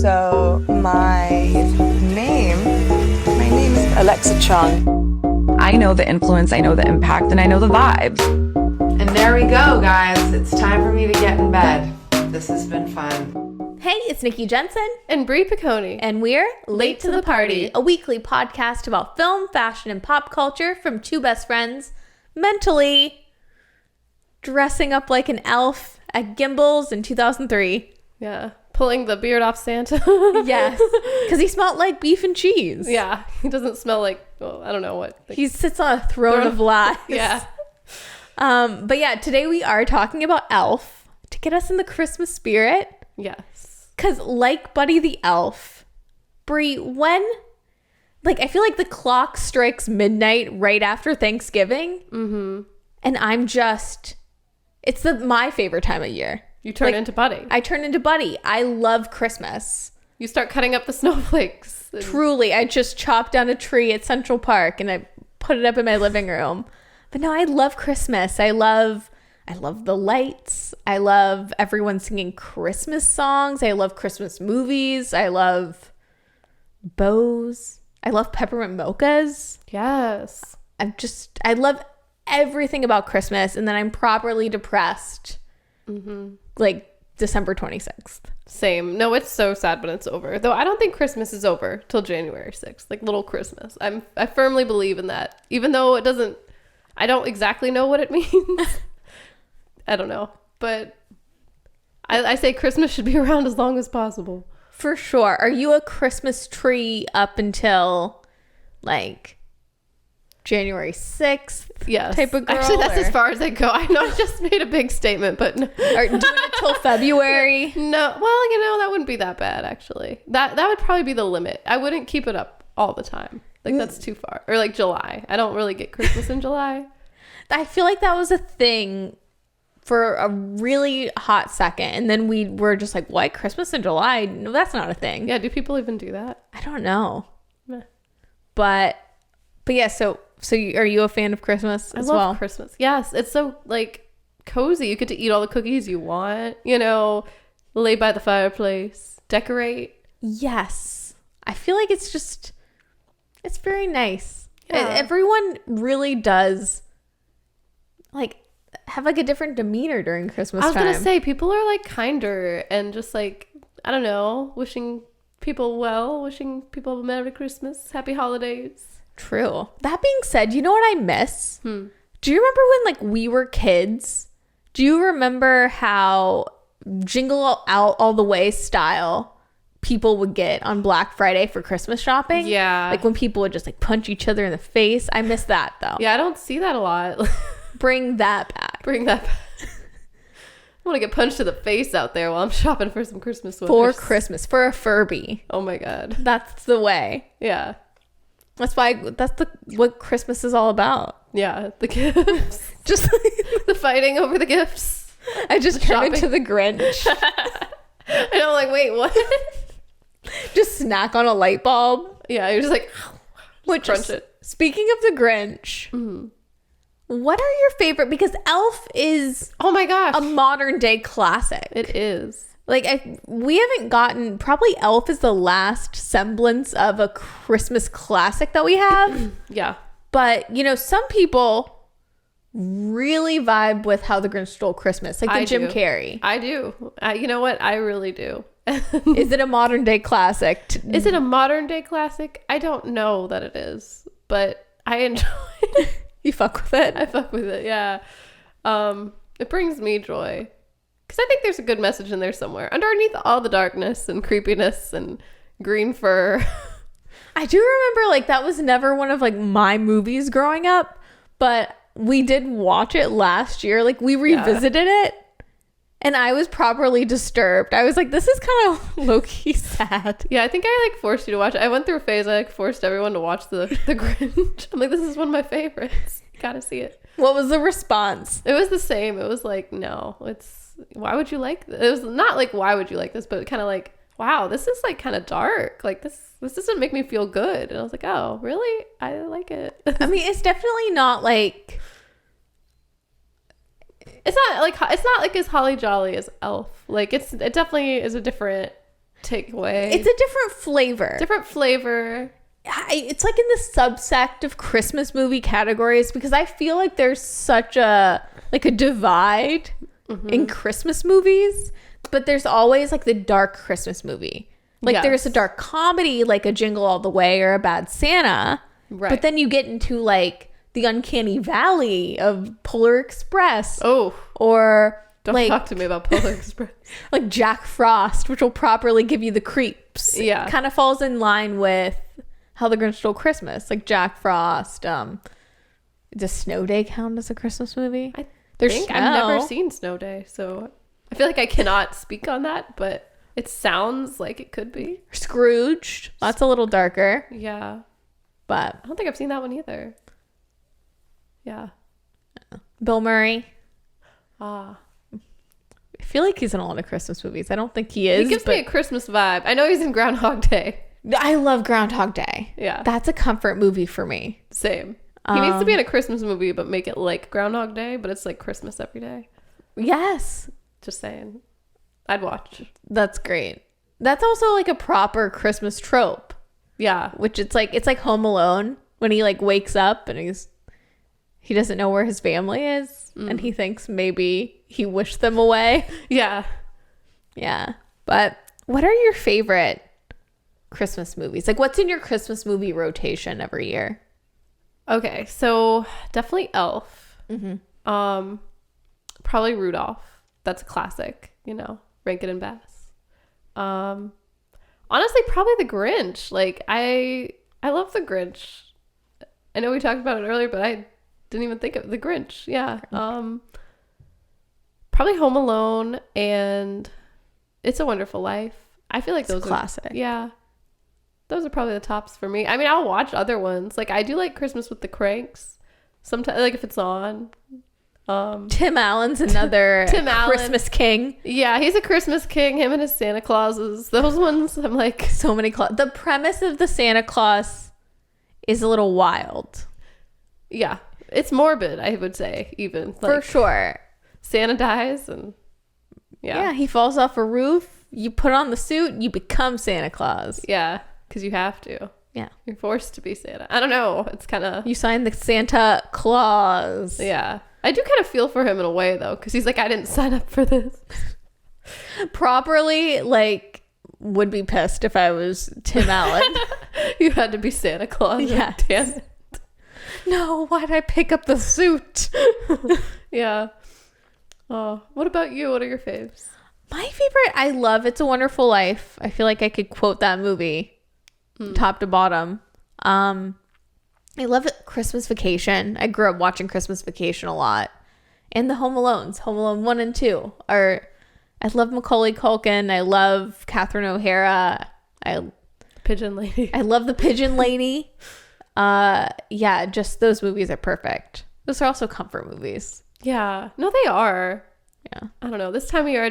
So my name is Alexa Chung. I know the influence, I know the impact, and I know the vibes. And there we go, guys. It's time for me to get in bed. This has been fun. Hey, it's Nikki Jensen. And Brie Piccone. And we're Late to the Party, a weekly podcast about film, fashion, and pop culture from two best friends mentally dressing up like an elf at Gimbals in 2003. Yeah. Pulling the beard off Santa. Yes. Because he smelled like beef and cheese. Yeah. He doesn't smell like, well, I don't know what. He sits on a throne of lies. Yeah. But yeah, today we are talking about Elf to get us in the Christmas spirit. Yes. Because like Buddy the Elf, Brie, when, like, I feel like the clock strikes midnight right after Thanksgiving. Mm-hmm. And I'm just, it's my favorite time of year. You turn into Buddy. I turn into Buddy. I love Christmas. You start cutting up the snowflakes. Truly, I just chopped down a tree at Central Park and I put it up in my living room. But no, I love Christmas. I love the lights. I love everyone singing Christmas songs. I love Christmas movies. I love bows. I love peppermint mochas. Yes. I love everything about Christmas. And then I'm properly depressed. Mm-hmm. Like December 26th. Same. No, it's so sad when it's over. Though I don't think Christmas is over till January 6th. Like little Christmas. I firmly believe in that. Even though I don't exactly know what it means. I don't know. But I say Christmas should be around as long as possible. For sure. Are you a Christmas tree up until like January 6th? Yes. Type of girl? Actually, that's as far as I go. I know I just made a big statement, but no. Are doing it till February? No. Well, that wouldn't be that bad, actually. That would probably be the limit. I wouldn't keep it up all the time. Like, that's too far. Or like July. I don't really get Christmas in July. I feel like that was a thing for a really hot second. And then we were just like, what? Christmas in July? No, that's not a thing. Yeah. Do people even do that? I don't know. Meh. But yeah, so are you a fan of Christmas as well? I love Christmas. Yes. It's so like cozy. You get to eat all the cookies you want, lay by the fireplace, decorate. Yes. I feel like it's very nice. Yeah. Everyone really does like have like a different demeanor during Christmas time. I was going to say, people are like kinder and just like, I don't know, wishing people well, wishing people a Merry Christmas, Happy Holidays. True. That being said, you know what I miss? Do you remember when like we were kids? Do you remember how Jingle Out All the Way style people would get on Black Friday for Christmas shopping? Yeah. Like when people would just like punch each other in the face. I miss that though. Yeah, I don't see that a lot. Bring that back. Bring that back. I want to get punched to the face out there while I'm shopping for some Christmas sweaters. For Christmas. For a Furby. Oh my God. That's the way. Yeah. That's what Christmas is all about. Yeah, the gifts. Just the fighting over the gifts. I just turned into the Grinch. And I'm like, wait, what? Just snack on a light bulb. Yeah, you're just like, Which crunch it. Speaking of the Grinch, what are your favorite? Because Elf is, oh my gosh, a modern day classic. It is. Like, we haven't gotten, probably Elf is the last semblance of a Christmas classic that we have. Yeah. But, some people really vibe with How the Grinch Stole Christmas, like the Jim Carrey. I do. You know what? I really do. Is it a modern day classic? Is it a modern day classic? I don't know that it is, but I enjoy it. You fuck with it? I fuck with it, yeah. It brings me joy. Because I think there's a good message in there somewhere. Underneath all the darkness and creepiness and green fur. I do remember, like, that was never one of, like, my movies growing up. But we did watch it last year. Like, we revisited it. And I was properly disturbed. I was like, this is kind of low-key sad. Yeah, I think I, like, forced you to watch it. I went through a phase. I, like, forced everyone to watch the Grinch. I'm like, this is one of my favorites. Gotta see it. What was the response? It was the same. It was like, no, why would you like this? It was not like, why would you like this? But kind of like, wow, this is like kind of dark. Like this doesn't make me feel good. And I was like, oh, really? I like it. I mean, it's definitely not like, it's not like as holly jolly as Elf. Like it definitely is a different take away. It's a different flavor. Different flavor. It's like in the subsect of Christmas movie categories, because I feel like there's such a divide in Christmas movies, but there's always like the dark Christmas movie. Like there's a dark comedy like a Jingle All the Way or a Bad Santa. Right. But then you get into like the uncanny valley of Polar Express. Oh. Or Don't talk to me about Polar Express. Like Jack Frost, which will properly give you the creeps. Yeah. Kind of falls in line with How the Grinch Stole Christmas. Like Jack Frost. Does Snow Day count as a Christmas movie? I've never seen Snow Day, so I feel like I cannot speak on that, but it sounds like it could be. Scrooged. That's a little darker. Yeah. But I don't think I've seen that one either. Yeah. Bill Murray. Ah. I feel like he's in a lot of Christmas movies. I don't think he is. He gives me a Christmas vibe. I know he's in Groundhog Day. I love Groundhog Day. Yeah. That's a comfort movie for me. Same. He needs to be in a Christmas movie, but make it like Groundhog Day, but it's like Christmas every day. Yes. Just saying. I'd watch. That's great. That's also like a proper Christmas trope. Yeah. Which it's like Home Alone when he like wakes up and he doesn't know where his family is and he thinks maybe he wished them away. Yeah. Yeah. But what are your favorite Christmas movies? Like what's in your Christmas movie rotation every year? Okay, so definitely Elf. Probably Rudolph. That's a classic, Rankin and Bass. Honestly, probably the Grinch. Like I love the Grinch. I know we talked about it earlier, but I didn't even think of the Grinch. Yeah. Probably Home Alone and It's a Wonderful Life. I feel like those classic. Yeah. Those are probably the tops for me. I mean, I'll watch other ones. Like I do like Christmas with the Cranks. Sometimes, like if it's on. Tim Allen's another Christmas king. Yeah, he's a Christmas king. Him and his Santa Clauses. Those ones, I'm like so many. The premise of the Santa Claus is a little wild. Yeah, it's morbid. I would say even for sure. Santa dies and yeah, he falls off a roof. You put on the suit, you become Santa Claus. Yeah. Because you have to. Yeah. You're forced to be Santa. I don't know. It's kind of... You sign the Santa Claus. Yeah. I do kind of feel for him in a way, though. Because he's like, I didn't sign up for this. Properly, like, would be pissed if I was Tim Allen. You had to be Santa Claus. Yeah. Damn it. No, why'd I pick up the suit? Yeah. Oh, what about you? What are your faves? My favorite, I love It's a Wonderful Life. I feel like I could quote that movie top to bottom. I love it. Christmas Vacation. I grew up watching Christmas Vacation a lot. And the Home Alones, Home Alone 1 and 2 are... I love Macaulay Culkin. I love Catherine O'Hara. Pigeon Lady. I love the Pigeon Lady. Yeah, just those movies are perfect. Those are also comfort movies. Yeah. No, they are. Yeah. I don't know. This time of year,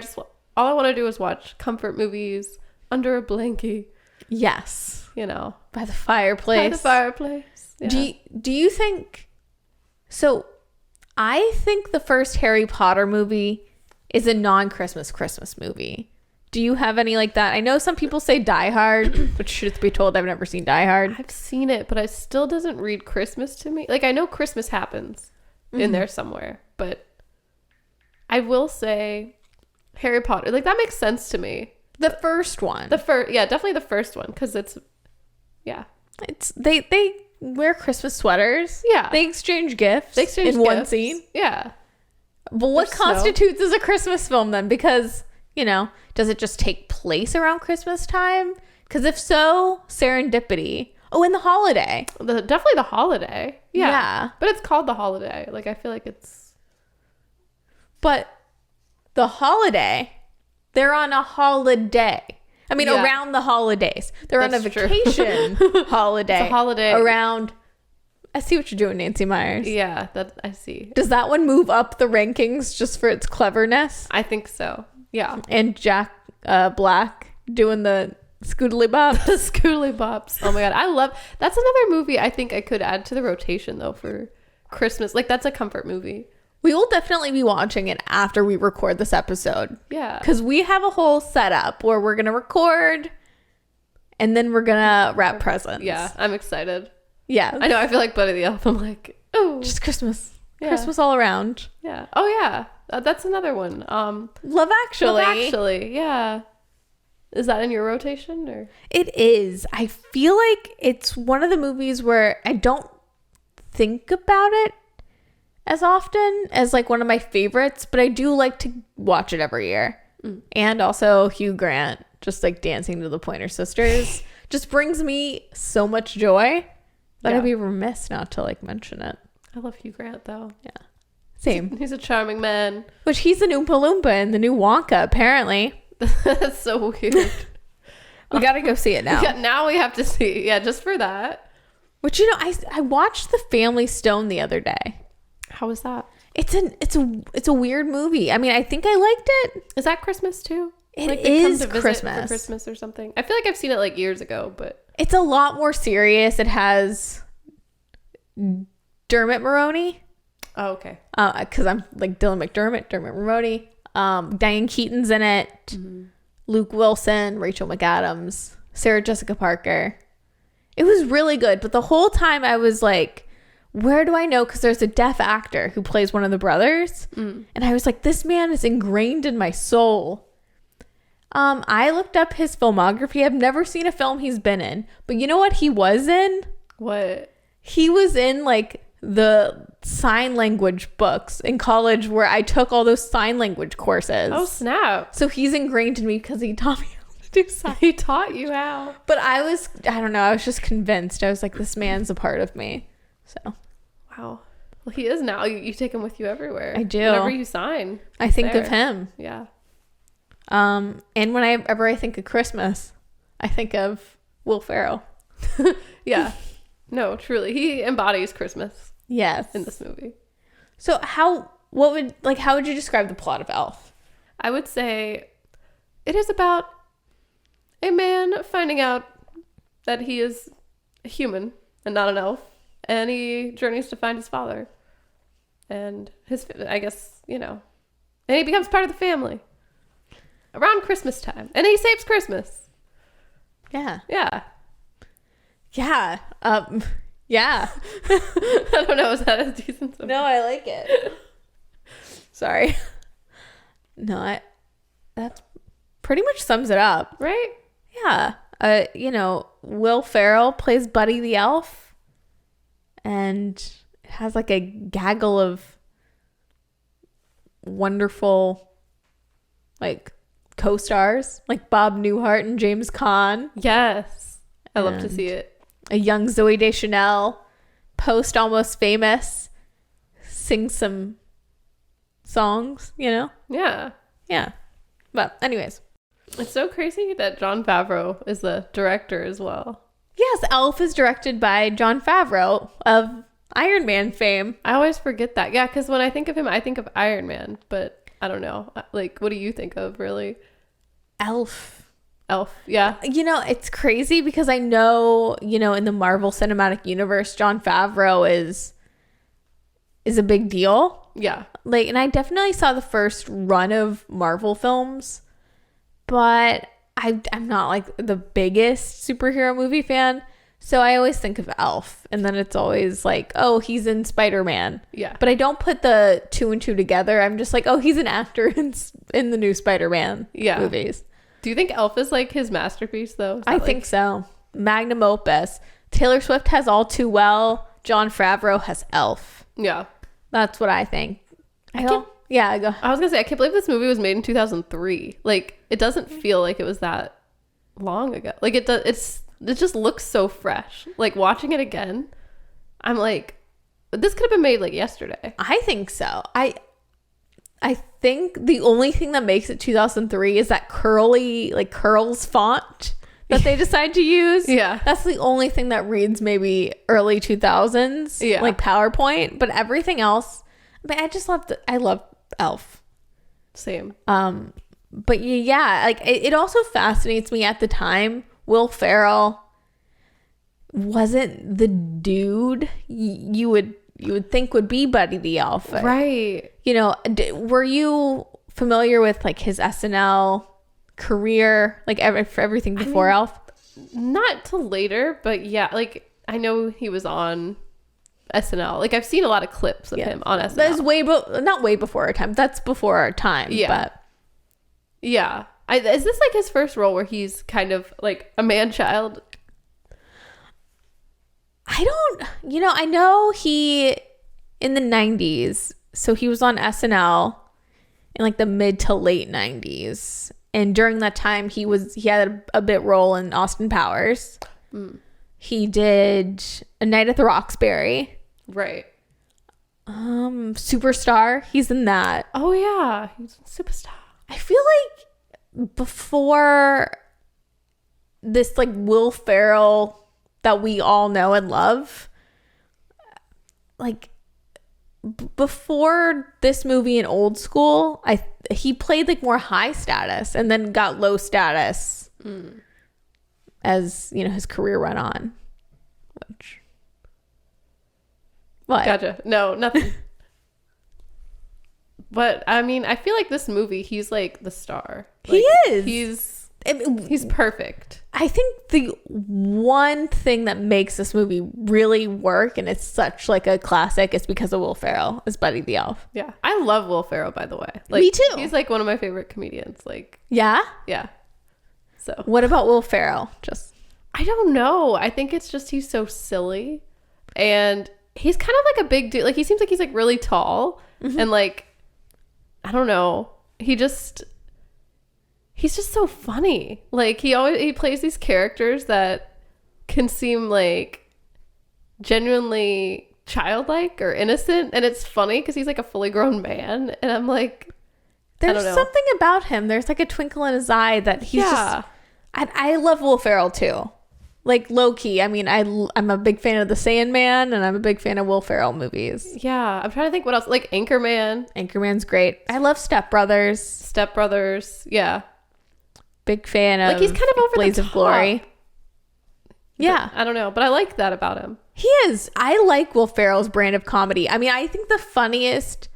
all I want to do is watch comfort movies under a blankie. Yes. By the fireplace. By the fireplace. Yeah. Do you think... So, I think the first Harry Potter movie is a non-Christmas Christmas movie. Do you have any like that? I know some people say Die Hard, but truth be told, I've never seen Die Hard. I've seen it, but it still doesn't read Christmas to me. Like, I know Christmas happens in there somewhere, but I will say Harry Potter. Like, that makes sense to me. The first one. Yeah, definitely the first one, because it's they wear Christmas sweaters. Yeah. They exchange gifts. They exchange in gifts. one scene. Yeah. But what There's constitutes as a Christmas film then? Because, does it just take place around Christmas time? Because if so, serendipity. Oh, and The Holiday. Definitely The Holiday. Yeah. But it's called The Holiday. Like, I feel like it's... But The Holiday, they're on a holiday. I mean, Yeah. around the holidays. They're on a That's true. vacation holiday. It's a holiday. Around... I see what you're doing, Nancy Myers. Yeah, that I see. Does that one move up the rankings just for its cleverness? I think so. Yeah. And Jack Black doing the scoodly bop. The Schooly Bops. Oh my god. That's another movie I think I could add to the rotation though for Christmas. Like, that's a comfort movie. We will definitely be watching it after we record this episode. Yeah. Because we have a whole setup where we're going to record and then we're going to wrap presents. Yeah, I'm excited. Yeah. I know, I feel like Buddy the Elf. I'm like, oh. Just Christmas. Yeah. Christmas all around. Yeah. Oh, yeah. That's another one. Love Actually. Love Actually, yeah. Is that in your rotation, or? It is. I feel like it's one of the movies where I don't think about it as often as like one of my favorites, but I do like to watch it every year. And also Hugh Grant just like dancing to the Pointer Sisters just brings me so much joy that I'd be remiss not to like mention it. I love Hugh Grant though. Yeah, same. He's a charming man. Which he's an Oompa Loompa in the new Wonka apparently. That's so weird. We gotta go see it now. Yeah, now we have to see. Yeah, just for that. Which, you know, I watched The Family Stone the other day. How was that? It's a weird movie. I mean, I think I liked it. Is that Christmas too? It Like they come is to visit Christmas. for Christmas or something. I feel like I've seen it like years ago, but It's a lot more serious. It has Dermot Mulroney. oh, okay. Because I'm like Dylan McDermott, Dermot Mulroney. Diane Keaton's in it. Luke Wilson, Rachel McAdams, Sarah Jessica Parker. It was really good, but the whole time I was like, where do I know? Because there's a deaf actor who plays one of the brothers. And I was like, this man is ingrained in my soul. I looked up his filmography. I've never seen a film he's been in. But you know what he was in? What? He was in like the sign language books in college where I took all those sign language courses. Oh, snap. So he's ingrained in me because he taught me how to do sign. He taught you how. But I don't know, I was just convinced. I was like, this man's a part of me. So Wow. Well, he is now. You take him with you everywhere. I do. Whenever you sign. I he's think there. of him. Yeah. And whenever I think of Christmas, I think of Will Ferrell. Yeah. No, truly. He embodies Christmas Yes. in this movie. So how would you describe the plot of Elf? I would say it is about a man finding out that he is a human and not an elf, and he journeys to find his father and his, I guess, you know, and he becomes part of the family around Christmas time, and he saves Christmas. Yeah. Yeah. Yeah. Yeah. I don't know, is that a decent summary? No, I like it. Sorry. No, that pretty much sums it up. Right? Yeah. You know, Will Ferrell plays Buddy the Elf and has like a gaggle of wonderful like co-stars like Bob Newhart and James Caan. Yes. I love to And see it. a young Zooey Deschanel, post Almost Famous, sing some songs, you know? Yeah. Yeah. But anyways. It's so crazy that Jon Favreau is the director as well. Yes, Elf is directed by Jon Favreau of Iron Man fame. I always forget that. Yeah, because when I think of him, I think of Iron Man, but I don't know. Like, what do you think of, really? Elf. Yeah. You know, it's crazy because I know, you know, in the Marvel Cinematic Universe, Jon Favreau is a big deal. Yeah. Like, and I definitely saw the first run of Marvel films, but I'm not like the biggest superhero movie fan. So I always think of Elf, and then it's always like, oh, he's in Spider-Man. Yeah. But I don't put the two and two together. I'm just like, oh, he's an actor in the new Spider-Man movies. Do you think Elf is like his masterpiece, though? I think so. Magnum opus. Taylor Swift has All Too Well. Jon Favreau has Elf. Yeah. That's what I think. I go. I was gonna say, I can't believe this movie was made in 2003. Like, it doesn't feel like it was that long ago. Like, it just looks so fresh. Like, watching it again, I'm like, this could have been made like yesterday. I think so. I think the only thing that makes it 2003 is that curls font that they decide to use. Yeah. That's the only thing that reads maybe early 2000s. Yeah. Like PowerPoint. But everything else, I love Elf. Same. But yeah, like it also fascinates me at the time. Will Ferrell wasn't the dude you would think would be Buddy the Elf. Right. you know, were you familiar with like his SNL career, like for everything before Elf? Not till later, but yeah, like I know he was on SNL. Like I've seen a lot of clips of him on SNL. That's not way before our time. That's before our time. Yeah. But yeah. Is this like his first role where he's kind of like a man-child? I know he in the 90s, so he was on SNL in like the mid to late 90s. And during that time he had a bit role in Austin Powers. He did A Night at the Roxbury. Right. Superstar. He's in that. Oh yeah, he was a Superstar. I feel like before this like Will Ferrell that we all know and love, like before this movie in Old School, he played like more high status and then got low status as, you know, his career went on. What? Gotcha. No, nothing. But I mean, I feel like this movie, he's like the star. Like, He is. He's perfect. I think the one thing that makes this movie really work, and it's such like a classic, is because of Will Ferrell as Buddy the Elf. Yeah, I love Will Ferrell, by the way. Like, Me too. He's like one of my favorite comedians. Like, Yeah? yeah. So What about Will Ferrell? Just I don't know. I think it's just he's so silly, and he's kind of like a big dude. Like he seems like he's like really tall, and like I don't know. He's just so funny. Like he plays these characters that can seem like genuinely childlike or innocent, and it's funny because he's like a fully grown man, and I'm like, there's something about him. There's like a twinkle in his eye that he's just. I love Will Ferrell too. Like low key. I mean, I'm a big fan of The Sandman, and I'm a big fan of Will Ferrell movies. Yeah, I'm trying to think what else. Like Anchorman. Anchorman's great. I love Step Brothers. Step Brothers. Yeah. Big fan of Like he's kind of over Blaze the of top. Glory. Yeah. I don't know, but I like that about him. He is. I like Will Ferrell's brand of comedy. I mean, I think the funniest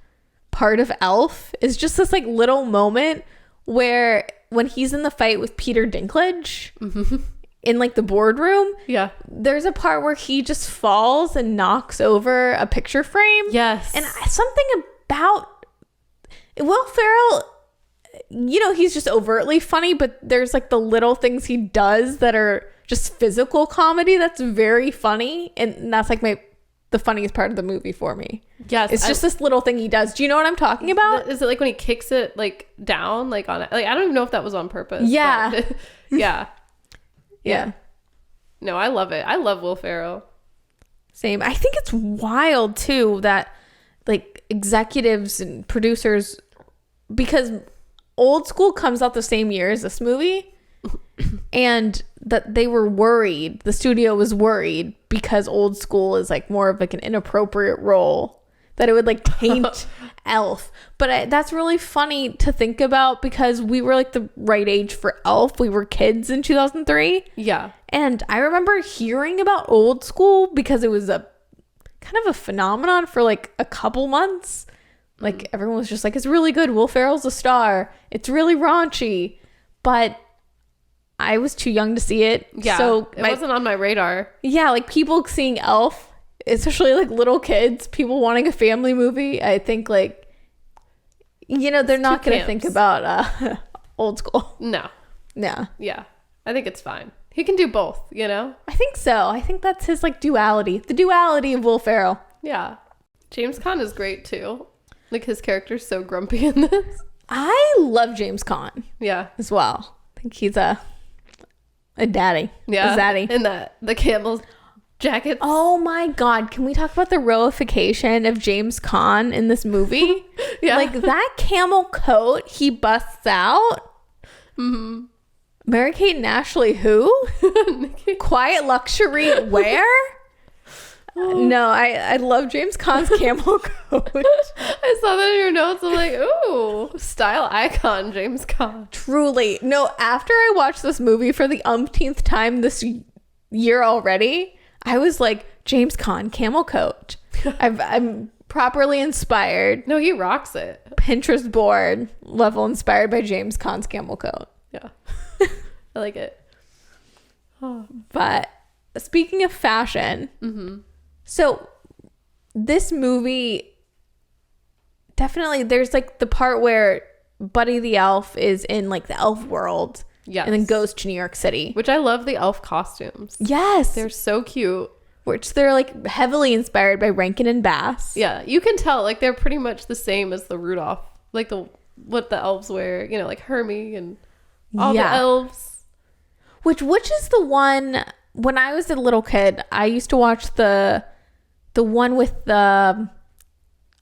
part of Elf is just this like little moment where when he's in the fight with Peter Dinklage in like the boardroom, Yeah. there's a part where he just falls and knocks over a picture frame. Yes. And something about Will Ferrell, you know, he's just overtly funny, but there's like the little things he does that are just physical comedy that's very funny, and that's like the funniest part of the movie for me. Yes. It's just this little thing he does. Do you know what I'm talking about? Is it like when he kicks it like down, like on it? Like I don't even know if that was on purpose. Yeah. but- yeah. Yeah. No, I love it. I love Will Ferrell. Same. I think it's wild too that like executives and producers, because Old School comes out the same year as this movie, and that they were worried, the studio was worried because Old School is like more of like an inappropriate role, that it would like taint Elf. But that's really funny to think about because we were like the right age for Elf. We were kids in 2003. Yeah. And I remember hearing about Old School because it was a kind of a phenomenon for like a couple months. Like everyone was just like, it's really good. Will Ferrell's a star. It's really raunchy. But I was too young to see it. Yeah. So it wasn't on my radar. yeah, like people seeing Elf, especially like little kids, people wanting a family movie. I think like, you know, they're not going to think about Old School. No. Yeah. Yeah. I think it's fine. He can do both, you know? I think so. I think that's his like duality. The duality of Will Ferrell. Yeah. James Caan is great too. Like his character's so grumpy in this. I love James Caan Yeah. as well. I think he's a daddy. Yeah. A zaddy. And the camel jackets. Oh my God. Can we talk about the Row-ification of James Caan in this movie? Yeah. Like that camel coat he busts out. Mm-hmm. Mary-Kate and Ashley who? Quiet luxury wear? No, I love James Caan's camel coat. I saw that in your notes. I'm like, ooh, style icon, James Caan. Truly. No, after I watched this movie for the umpteenth time this year already, I was like, James Caan camel coat. I'm properly inspired. No, he rocks it. Pinterest board level inspired by James Caan's camel coat. Yeah. I like it. But speaking of fashion, so this movie definitely, there's like the part where Buddy the Elf is in like the elf world. Yes. And then goes to New York City. Which I love the elf costumes. Yes. They're so cute. Which they're like heavily inspired by Rankin and Bass. Yeah, you can tell like they're pretty much the same as the Rudolph, like what the elves wear, you know, like Hermie and all the elves. Which is the one, when I was a little kid, I used to watch the one with the,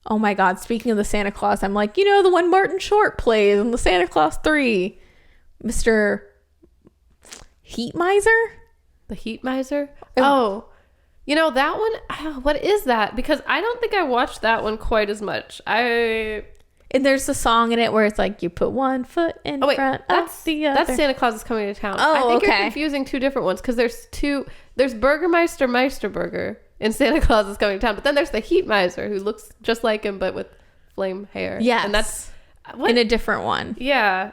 oh my God, speaking of the Santa Claus, I'm like, you know, the one Martin Short plays in the Santa Claus 3. Mr. Heat Miser? The Heat Miser? Oh, you know, that one, what is that? Because I don't think I watched that one quite as much. And there's a song in it where it's like, you put one foot in front of the other. That's Santa Claus is Coming to Town. Oh, I think okay. you're confusing two different ones because there's Burgermeister Meisterburger in Santa Claus is Coming to Town, but then there's the Heat Miser who looks just like him but with flame hair. Yes. And that's in a different one. Yeah.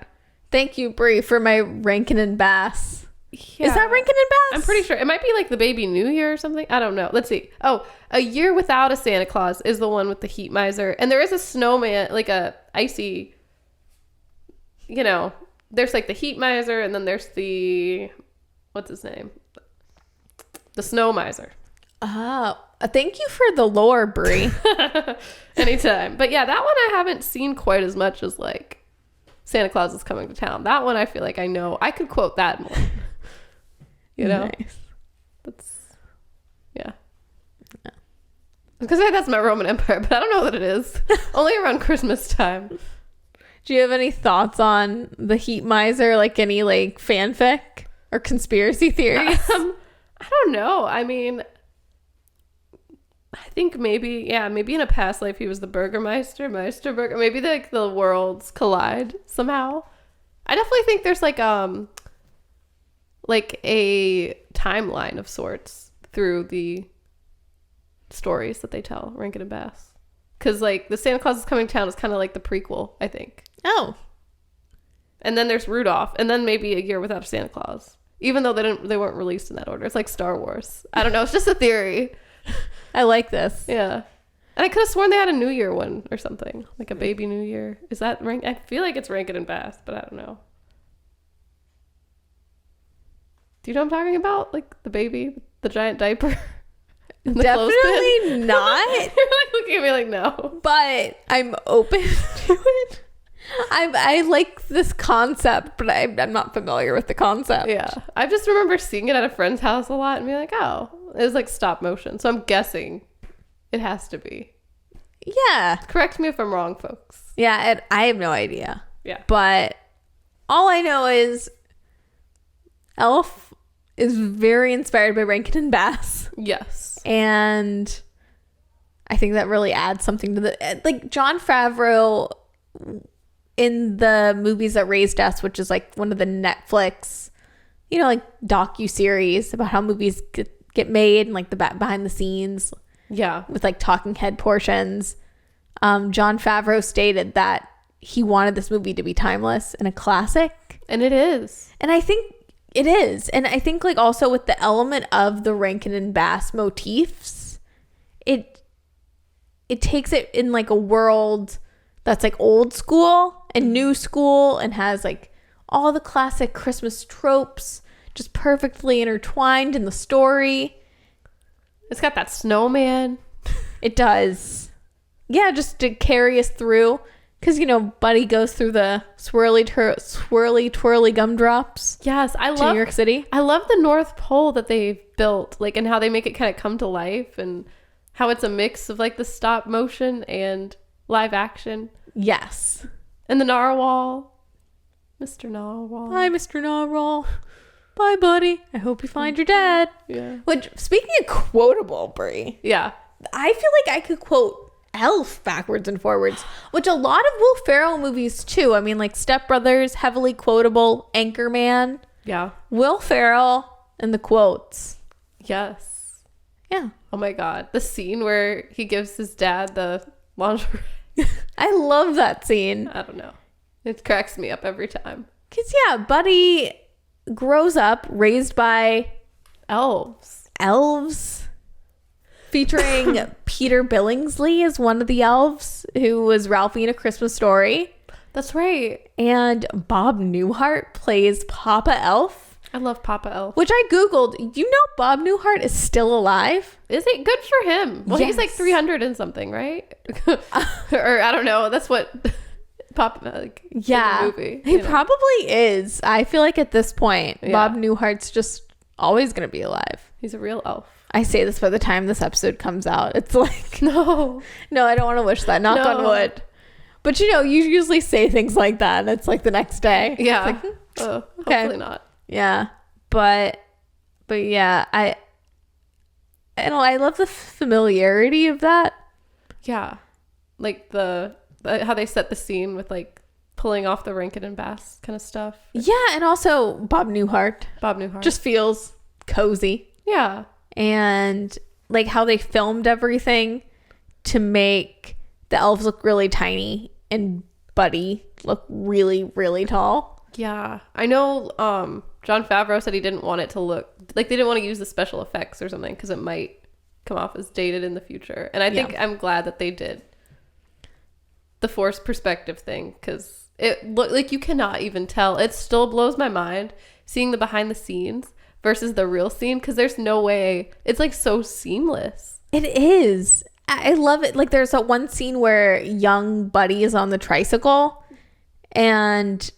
Thank you, Brie, for my Rankin and Bass. Yeah. Is that Rankin and Bass? I'm pretty sure. It might be like the Baby New Year or something. I don't know. Let's see. Oh, A Year Without a Santa Claus is the one with the Heat Miser. And there is a snowman, like a icy, you know, there's like the Heat Miser and then there's the, what's his name? The Snow Miser. Oh, thank you for the lore, Brie. Anytime. But yeah, that one I haven't seen quite as much as like Santa Claus is Coming to Town. That one I feel like I know. I could quote that more. You know? Nice. That's, yeah. Because that's my Roman Empire, but I don't know what it is. Only around Christmas time. Do you have any thoughts on the Heat Miser? Like any like fanfic or conspiracy theories? I don't know. I mean, I think maybe in a past life he was the Burgermeister, Meisterburger. Maybe the worlds collide somehow. I definitely think there's like a timeline of sorts through the stories that they tell, Rankin and Bass. Because like the Santa Claus is Coming to Town is kind of like the prequel, I think. Oh. And then there's Rudolph, and then maybe A Year Without a Santa Claus. Even though they weren't released in that order. It's like Star Wars. I don't know. It's just a theory. I like this. Yeah. And I could have sworn they had a New Year one or something. Like a Baby New Year. Is that Rank? I feel like it's Rankin and Bass, but I don't know. Do you know what I'm talking about? Like the baby, the giant diaper. and the Definitely not. You're like looking at me like no. But I'm open to it. I like this concept, but I'm not familiar with the concept. Yeah. I just remember seeing it at a friend's house a lot and being like, oh, it was like stop motion. So I'm guessing it has to be. Yeah. Correct me if I'm wrong, folks. Yeah, I have no idea. Yeah. But all I know is Elf is very inspired by Rankin and Bass. Yes. And I think that really adds something to the... Like, Jon Favreau in the Movies That Raised Us, which is like one of the Netflix, you know, like docu-series about how movies get made and like the behind the scenes. Yeah. With like talking head portions. Jon Favreau stated that he wanted this movie to be timeless and a classic. And it is. And I think it is. And I think like also with the element of the Rankin and Bass motifs, it takes it in like a world that's like old school and new school and has like all the classic Christmas tropes just perfectly intertwined in the story. It's got that snowman. It does. Yeah, just to carry us through. Because, you know, Buddy goes through the swirly, twirly gumdrops. Yes, I to love New York City. I love the North Pole that they've built, like, and how they make it kind of come to life, and how it's a mix of like the stop motion and live action. Yes. And the narwhal, Mr. Narwhal. Bye, Mr. Narwhal. Bye, Buddy. I hope you find your dad. Yeah. Which, speaking of quotable, Brie, Yeah. I feel like I could quote Elf backwards and forwards, which a lot of Will Ferrell movies too. I mean, like Step Brothers, heavily quotable. Anchorman. Yeah. Will Ferrell and the quotes. Yes. Yeah. Oh my God. The scene where he gives his dad the lingerie. I love that scene. I don't know. It cracks me up every time. Because, yeah, Buddy grows up raised by Elves. featuring Peter Billingsley as one of the elves who was Ralphie in A Christmas Story. That's right. And Bob Newhart plays Papa Elf, I love Papa Elf. which I Googled. You know Bob Newhart is still alive? Is it good for him? Well, he's like Yes. 300 and something, right? Or I don't know. That's what Papa, like, Yeah. in the movie. He you know? probably is. I feel like at this point, Yeah. Bob Newhart's just always going to be alive. He's a real elf. I say this by the time this episode comes out. It's like, No. no, I don't want to wish that. Knock on No. wood. But you usually say things like that, and it's like the next day. Yeah. It's like, Oh, okay. hopefully not. yeah. But yeah, I don't know, I love the familiarity of that. Yeah. Like the how they set the scene with like pulling off the Rankin and Bass kind of stuff. Yeah, and also Bob Newhart Bob Newhart. just feels cozy. yeah. And like how they filmed everything to make the elves look really tiny and Buddy look really, really tall. Yeah. I know Jon Favreau said he didn't want it to look like they didn't want to use the special effects or something because it might come off as dated in the future. And I think I'm glad that they did the forced perspective thing because it looked like you cannot even tell. It still blows my mind seeing the behind the scenes versus the real scene because there's no way. It's like so seamless. It is. I love it. Like there's that one scene where young Buddy is on the tricycle and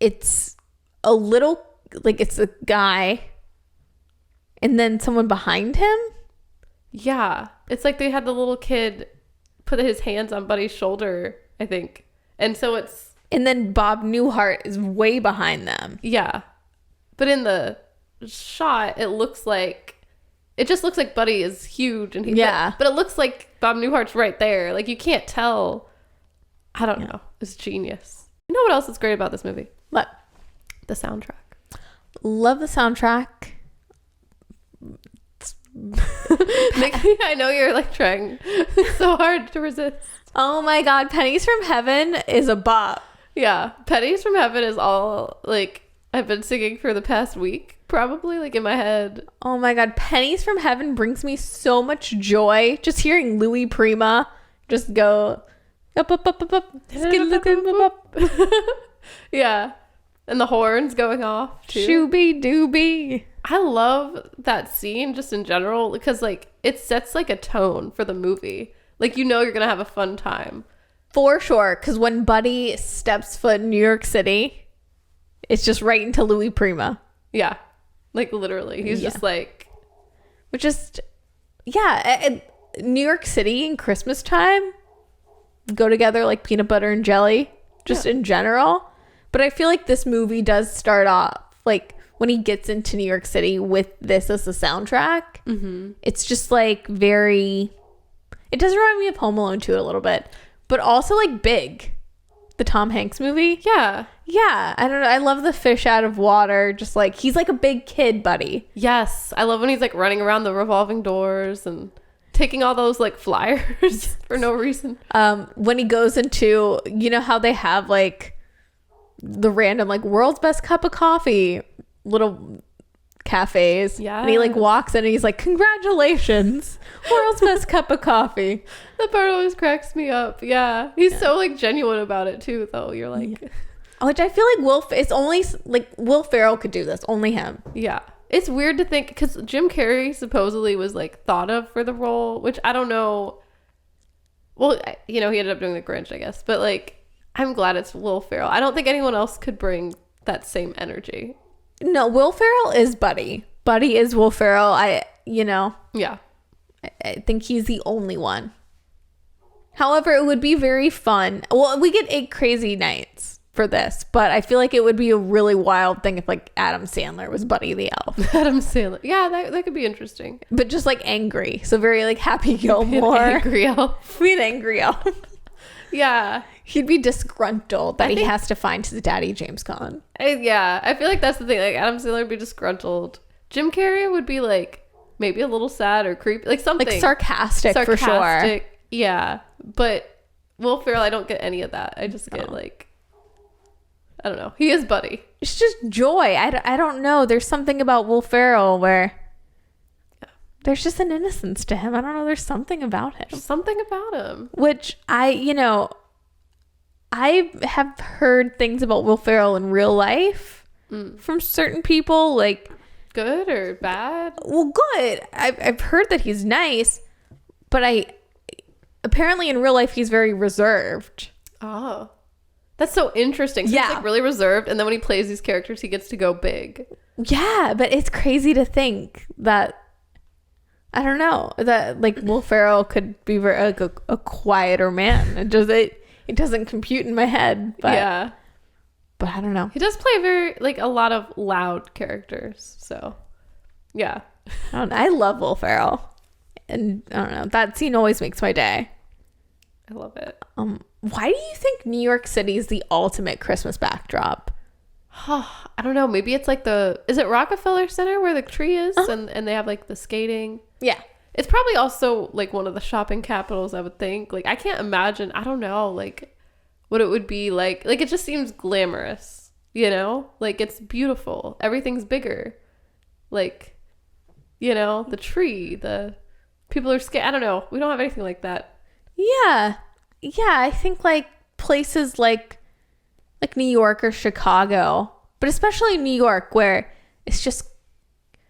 it's a little, like it's a guy and then someone behind him. Yeah. It's like they had the little kid put his hands on Buddy's shoulder, I think. And so it's, And then Bob Newhart is way behind them. yeah. But in the shot, it just looks like Buddy is huge. And Yeah. But it looks like Bob Newhart's right there. Like you can't tell. I don't know. It's genius. You know what else is great about this movie? But The soundtrack. love the soundtrack. Nikki, I know you're like trying so hard to resist. Oh my God. Pennies from Heaven is a bop. Yeah. Pennies from Heaven is all like I've been singing for the past week, probably like in my head. Oh my God. Pennies from Heaven brings me so much joy. Just hearing Louis Prima just go up, up, up, up, up. Skidoo-doo-doo-doo-doo. Yeah. And the horns going off too. Shooby dooby. I love that scene just in general because like it sets like a tone for the movie. Like you're going to have a fun time. For sure. Because when Buddy steps foot in New York City, it's just right into Louis Prima. Yeah. Like literally. He's just like, Which is, yeah. New York City and Christmas time go together like peanut butter and jelly, just in general. But I feel like this movie does start off like when he gets into New York City with this as the soundtrack. Mm-hmm. It's just like very, it does remind me of Home Alone 2 a little bit, but also like Big, the Tom Hanks movie. yeah. Yeah, I don't know. I love the fish out of water. Just like he's like a big kid, Buddy. Yes. I love when he's like running around the revolving doors and taking all those like flyers for no reason. When he goes into, you know how they have like the random like world's best cup of coffee little cafes. Yeah. And he like walks in and he's like, congratulations, world's best cup of coffee. That part always cracks me up. Yeah. He's so like genuine about it too, though. You're like, Which I feel like it's only like Will Ferrell could do this. Only him. yeah. It's weird to think because Jim Carrey supposedly was like thought of for the role, which I don't know. Well, he ended up doing The Grinch, I guess. But like, I'm glad it's Will Ferrell. I don't think anyone else could bring that same energy. No, Will Ferrell is Buddy. Buddy is Will Ferrell. Yeah. I think he's the only one. However, it would be very fun. Well, we get 8 crazy nights for this, but I feel like it would be a really wild thing if like Adam Sandler was Buddy the Elf. Adam Sandler. Yeah, that could be interesting. But just like angry. So very like Happy Gilmore. Angry elf. Be an angry elf. Yeah. He'd be disgruntled that he has to find his daddy, James Caan. I feel like that's the thing. Like Adam Sandler would be disgruntled. Jim Carrey would be like maybe a little sad or creepy, like something like sarcastic for sure. Yeah, but Will Ferrell, I don't get any of that. I just get like, I don't know. He is Buddy. It's just joy. I don't know. There's something about Will Ferrell where there's just an innocence to him. I don't know. There's something about him. Something about him. Which I have heard things about Will Ferrell in real life from certain people, like good or bad. Well, good. I've heard that he's nice, but apparently in real life he's very reserved. Oh, that's so interesting. So yeah, he's like really reserved, and then when he plays these characters, he gets to go big. Yeah, but it's crazy to think that. I don't know, that like Will Ferrell could be very like a quieter man. It doesn't compute in my head. But yeah, but I don't know. He does play very like a lot of loud characters. So yeah, I love Will Ferrell, and I don't know, that scene always makes my day. I love it. Why do you think New York City is the ultimate Christmas backdrop? I don't know. Maybe it's like is it Rockefeller Center where the tree is, and they have like the skating. Yeah. It's probably also like one of the shopping capitals, I would think. Like, I can't imagine, I don't know, like what it would be like. Like, it just seems glamorous, you know? Like, it's beautiful. Everything's bigger. Like, you know, the tree, the people are scared. I don't know. We don't have anything like that. Yeah. Yeah, I think like places like New York or Chicago, but especially New York, where it's just,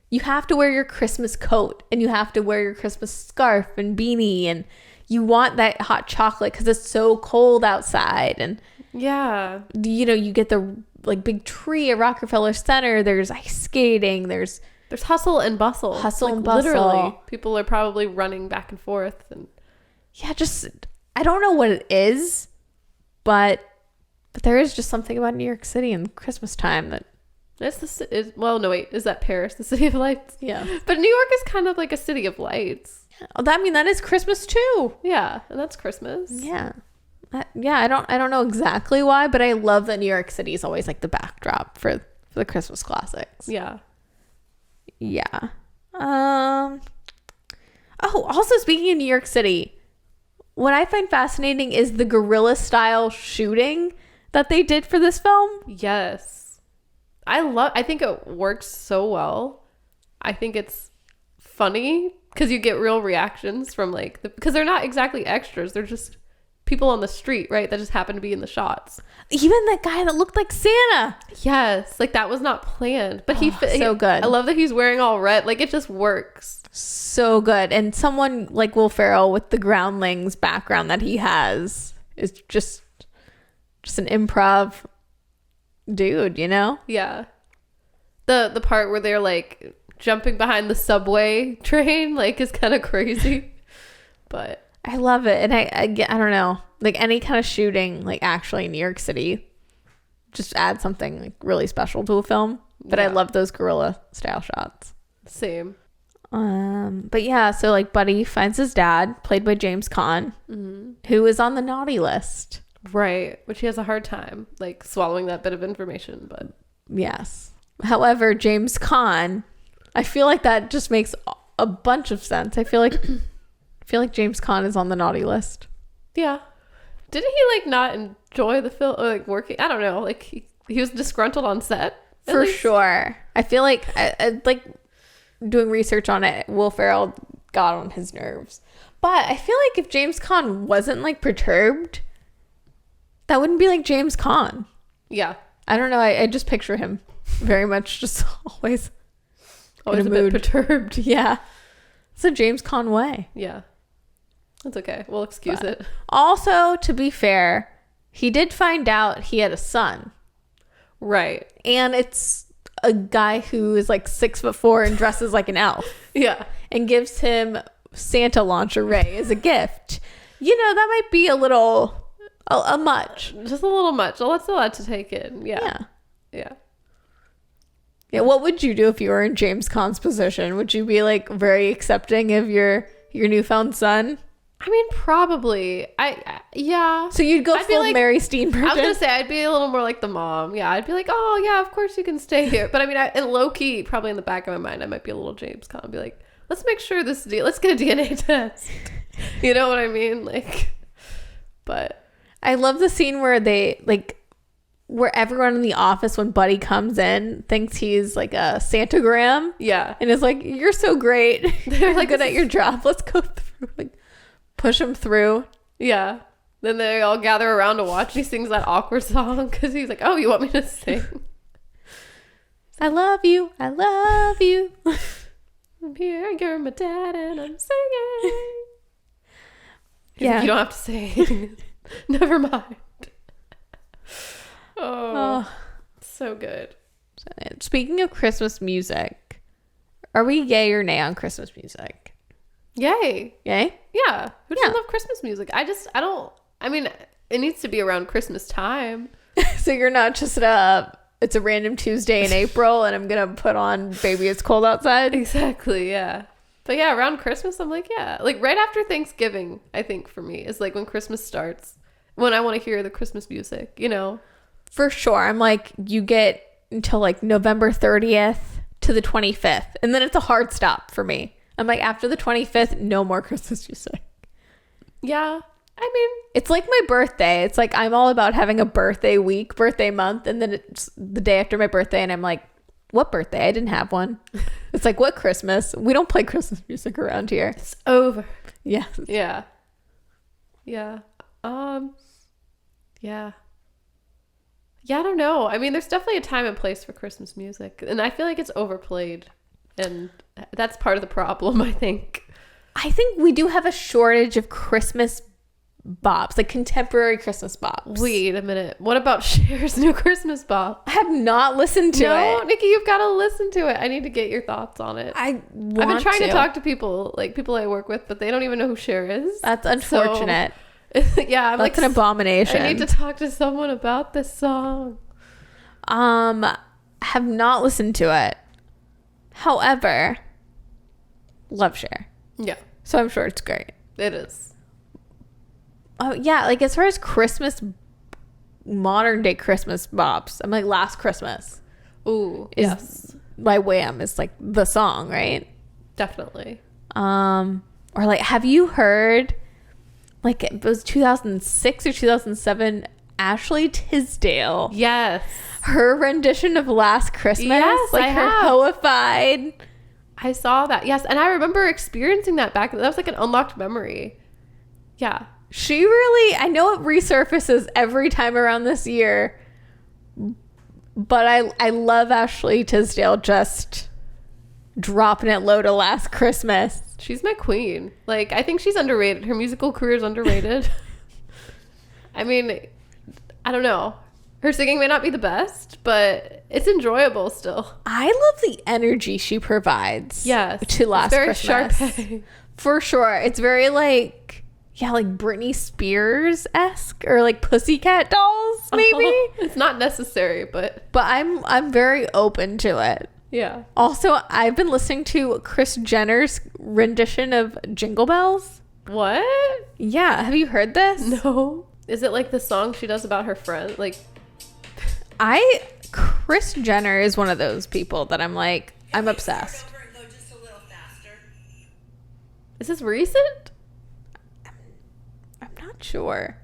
you have to wear your Christmas coat and you have to wear your Christmas scarf and beanie, and you want that hot chocolate because it's so cold outside. And yeah, you know, you get the like big tree at Rockefeller Center. There's ice skating. There's hustle and bustle. Hustle like, and bustle. Literally, people are probably running back and forth. And yeah, just, I don't know what it is, but there is just something about New York City and Christmas time that well, no, wait, is that Paris, the city of lights? Yeah, but New York is kind of like a city of lights. Oh, that is Christmas too. Yeah, and that's Christmas. Yeah, I don't know exactly why, but I love that New York City is always like the backdrop for the Christmas classics. Yeah. Oh, also speaking of New York City, what I find fascinating is the guerrilla style shooting that they did for this film. Yes. I think it works so well. I think it's funny because you get real reactions from like because they're not exactly extras. They're just people on the street, right? That just happen to be in the shots. Even that guy that looked like Santa. Yes. Like that was not planned, but so good. I love that he's wearing all red. Like it just works. So good. And someone like Will Ferrell with the Groundlings background that he has is just an improv dude, you know? Yeah. The part where they're like jumping behind the subway train like is kind of crazy. But I love it. And I don't know, like any kind of shooting like actually in New York City just add something like really special to a film. But I love those guerrilla style shots. Same. But yeah, so like Buddy finds his dad, played by James Caan, who is on the naughty list. Right, which he has a hard time like swallowing that bit of information, but yes. However, James Caan, I feel like that just makes a bunch of sense. I feel like James Caan is on the naughty list. Yeah. Didn't he like not enjoy the film or like working? I don't know. Like he was disgruntled on set. For sure. I feel like I like doing research on it. Will Ferrell got on his nerves. But I feel like if James Caan wasn't like perturbed, that wouldn't be like James Caan. Yeah. I don't know. I just picture him very much just always a bit perturbed. Yeah. It's a James Caan way. Yeah. That's okay. We'll excuse it. Also, to be fair, he did find out he had a son. Right. And it's a guy who is like 6'4" and dresses like an elf. Yeah. And gives him Santa lingerie as a gift. You know, that might be a little much. Just a little much. Well, that's a lot to take in. Yeah. Yeah. What would you do if you were in James Caan's position? Would you be like very accepting of your newfound son? I mean, probably. Yeah. So you'd go full like, Mary Steenburgen? I was going to say, I'd be a little more like the mom. Yeah. I'd be like, oh, yeah, of course you can stay here. But I mean, in low key, probably in the back of my mind, I might be a little James Caan. Be like, let's make sure let's get a DNA test. You know what I mean? Like, but I love the scene where they like, where everyone in the office when Buddy comes in thinks he's like a Santagram. yeah. And is like, you're so great. You're like good at your job. Let's go through. Like, push him through. Yeah. Then they all gather around to watch. He sings that awkward song because he's like, oh, you want me to sing? I love you. I love you. I'm here, you're my dad, and I'm singing. He's Yeah. like, you don't have to sing. Never mind. Oh, so good. Speaking of Christmas music, are we yay or nay on Christmas music? Yay. Yay? Yeah. Who doesn't Yeah. love Christmas music? I mean, it needs to be around Christmas time. So you're not just it's a random Tuesday in April and I'm gonna put on Baby It's Cold Outside. Exactly, yeah. But yeah, around Christmas, I'm like, yeah. Like right after Thanksgiving, I think for me, is like when Christmas starts. When I want to hear the Christmas music, you know? For sure. I'm like, you get until like November 30th to the 25th. And then it's a hard stop for me. I'm like, after the 25th, no more Christmas music. Yeah. I mean, It's like my birthday. It's like I'm all about having a birthday week, birthday month. And then it's the day after my birthday. And I'm like, what birthday? I didn't have one. It's like, what Christmas? We don't play Christmas music around here. it's over. Yeah. Yeah. Yeah. Yeah. Yeah, I don't know. I mean, there's definitely a time and place for Christmas music. And I feel like it's overplayed. And that's part of the problem, I think. I think we do have a shortage of Christmas bops, like contemporary Christmas bops. Wait a minute. What about Cher's new Christmas bop? I have not listened to No, it. Nikki, you've got to listen to it. I need to get your thoughts on it. I've I've been trying to talk to people, like people I work with, but they don't even know who Cher is. That's unfortunate. So, yeah, I'm That's like, an abomination. I need to talk to someone about this song. Have not listened to it. However, love Cher. Yeah, So I'm sure it's great. it is. Oh yeah, like as far as Christmas, modern day Christmas bops, I'm like Last Christmas Ooh, is yes, by Wham is like the song, right? definitely. Or like, have you heard, like it was 2006 or 2007, Ashley Tisdale, Yes, her rendition of Last Christmas, Yes, like I her have. hoified. I saw that. Yes, and I remember experiencing that back. That was like an unlocked memory. Yeah, She really, I know it resurfaces every time around this year, but I love Ashley Tisdale just dropping it low to Last Christmas. she's my queen. Like, I think she's underrated. Her musical career is underrated. I mean, I don't know. Her singing may not be the best, but it's enjoyable still. I love the energy she provides. Yes, To Last it's very Christmas. Sharpay. For sure. It's very like, yeah, like Britney Spears-esque or like Pussycat Dolls, maybe. It's not necessary, but But I'm very open to it. yeah. Also, I've been listening to Kris Jenner's rendition of Jingle Bells. What? Yeah, have you heard this? No. Is it like the song she does about her friend? Like, Kris Jenner is one of those people that I'm like, I'm obsessed. is this recent? I'm not sure.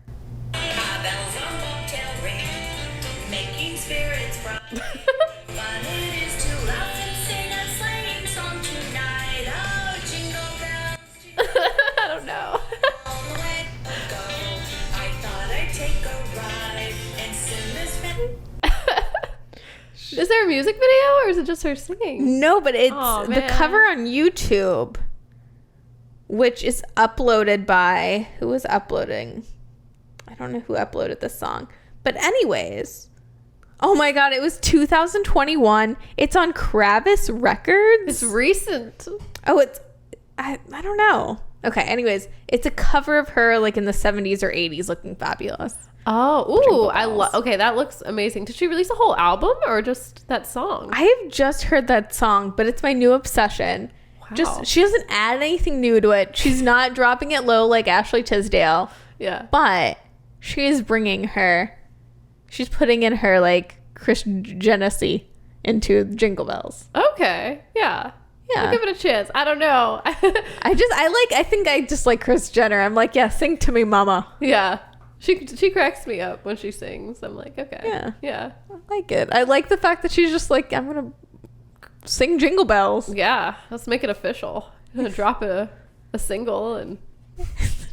I don't know. Is there a music video or is it just her singing? No, but it's Aw, the man. cover on YouTube, which is uploaded by, who was uploading? I don't know who uploaded this song. But anyways, oh my God, it was 2021. It's on Kravis Records. It's recent. Oh, I don't know. Okay, anyways, it's a cover of her like in the 70s or 80s looking fabulous. Oh, ooh, Jingle I Bells. love. Okay, that looks amazing. Did she release a whole album or just that song? I have just heard that song, but it's my new obsession. Wow. She doesn't add anything new to it. She's not dropping it low like Ashley Tisdale, Yeah. but she is she's putting in her like Kris Jenner into Jingle Bells. Okay. Yeah. Yeah. I'll give it a chance. I don't know. I think I just like Kris Jenner. I'm like, yeah, sing to me, mama. Yeah. She cracks me up when she sings. I'm like, okay. Yeah. Yeah. I like it. I like the fact that she's just like, I'm going to sing Jingle Bells. Yeah. Let's make it official. I'm gonna drop a single and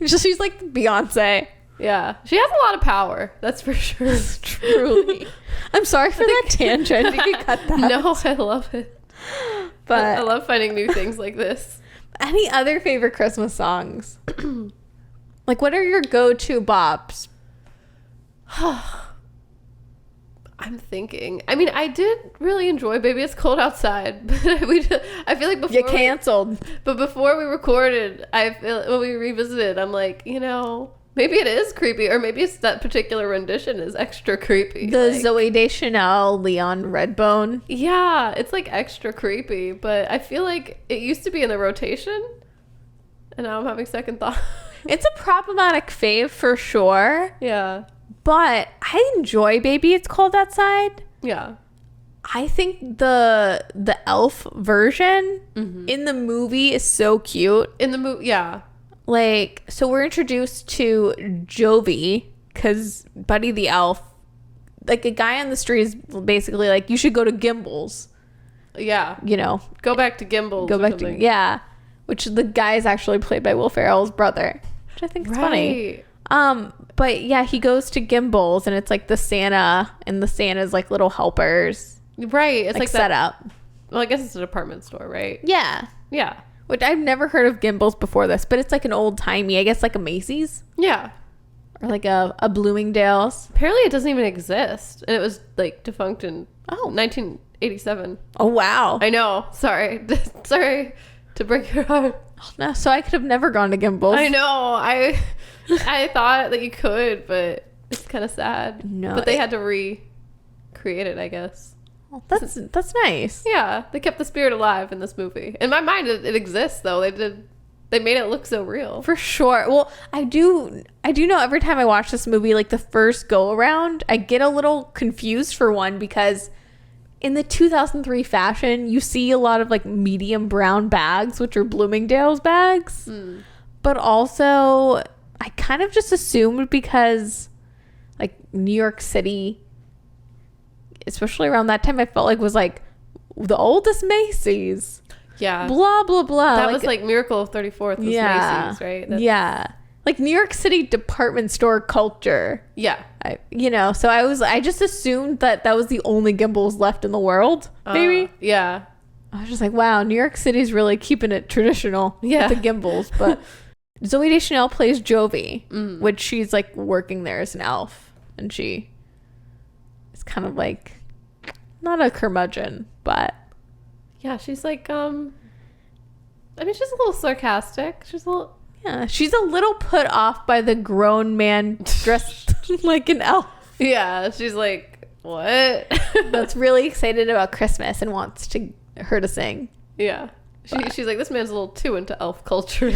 She's like Beyonce. yeah. She has a lot of power. That's for sure. Truly. I'm sorry for that tangent. You can cut that. No, I love it. But I love finding new things like this. any other favorite Christmas songs? Like, what are your go-to bops? I'm thinking. I mean, I did really enjoy "Baby It's Cold Outside," but I feel like before You canceled. But before we recorded, when we revisited, I'm like, maybe it is creepy, or maybe it's that particular rendition is extra creepy. The like, Zooey Deschanel, Leon Redbone. yeah, it's like extra creepy, but I feel like it used to be in the rotation, and now I'm having second thought. It's a problematic fave for sure, Yeah, but I enjoy Baby It's Cold Outside. yeah, I think the elf version in the movie is so cute. in the movie, yeah, Like, so we're introduced to Jovi because Buddy the elf, like a guy on the street is basically like, you should go to Gimbals, yeah. go Back to Gimbals. back to, yeah, which the guy is actually played by Will Ferrell's brother, which I think is funny. But yeah, he goes to Gimbals and it's like the Santa and the Santa's like little helpers, Right, it's like set that. up. Well, I guess it's a department store, right? Yeah. Yeah, Which I've never heard of Gimbals before this, but it's like an old timey, I guess like a Macy's yeah. or like a Bloomingdale's. Apparently, it doesn't even exist, and it was like defunct in 1987. Oh, wow. I know. Sorry, sorry to break your heart. No, so I could have never gone to Gimbals. I know. I thought that you could, but it's kind of sad. No, but they had to recreate it, I guess. Well, that's nice. Yeah, they kept the spirit alive in this movie. In my mind, it exists though. They made it look so real. For sure. Well, I do know every time I watch this movie, like the first go around, I get a little confused for one because in the 2003 fashion, you see a lot of like medium brown bags, which are Bloomingdale's bags. But also, I kind of just assumed because like New York City, especially around that time, I felt like was like the oldest Macy's. Yeah. Blah, blah, blah. That was like Miracle of 34th was Macy's, right? Yeah. Like New York City department store culture. Yeah. So I just assumed that was the only Gimbals left in the world, maybe. Yeah. I was just like, wow, New York City's really keeping it traditional Yeah. with the Gimbals. But Zooey Deschanel plays Jovi, which she's like working there as an elf. And she is kind of like, not a curmudgeon, but. Yeah, she's like, she's a little sarcastic. She's a little... Yeah, she's a little put off by the grown man dressed like an elf. Yeah, she's like, what? That's really excited about Christmas and wants her to sing. Yeah. She's like, this man's a little too into elf culture.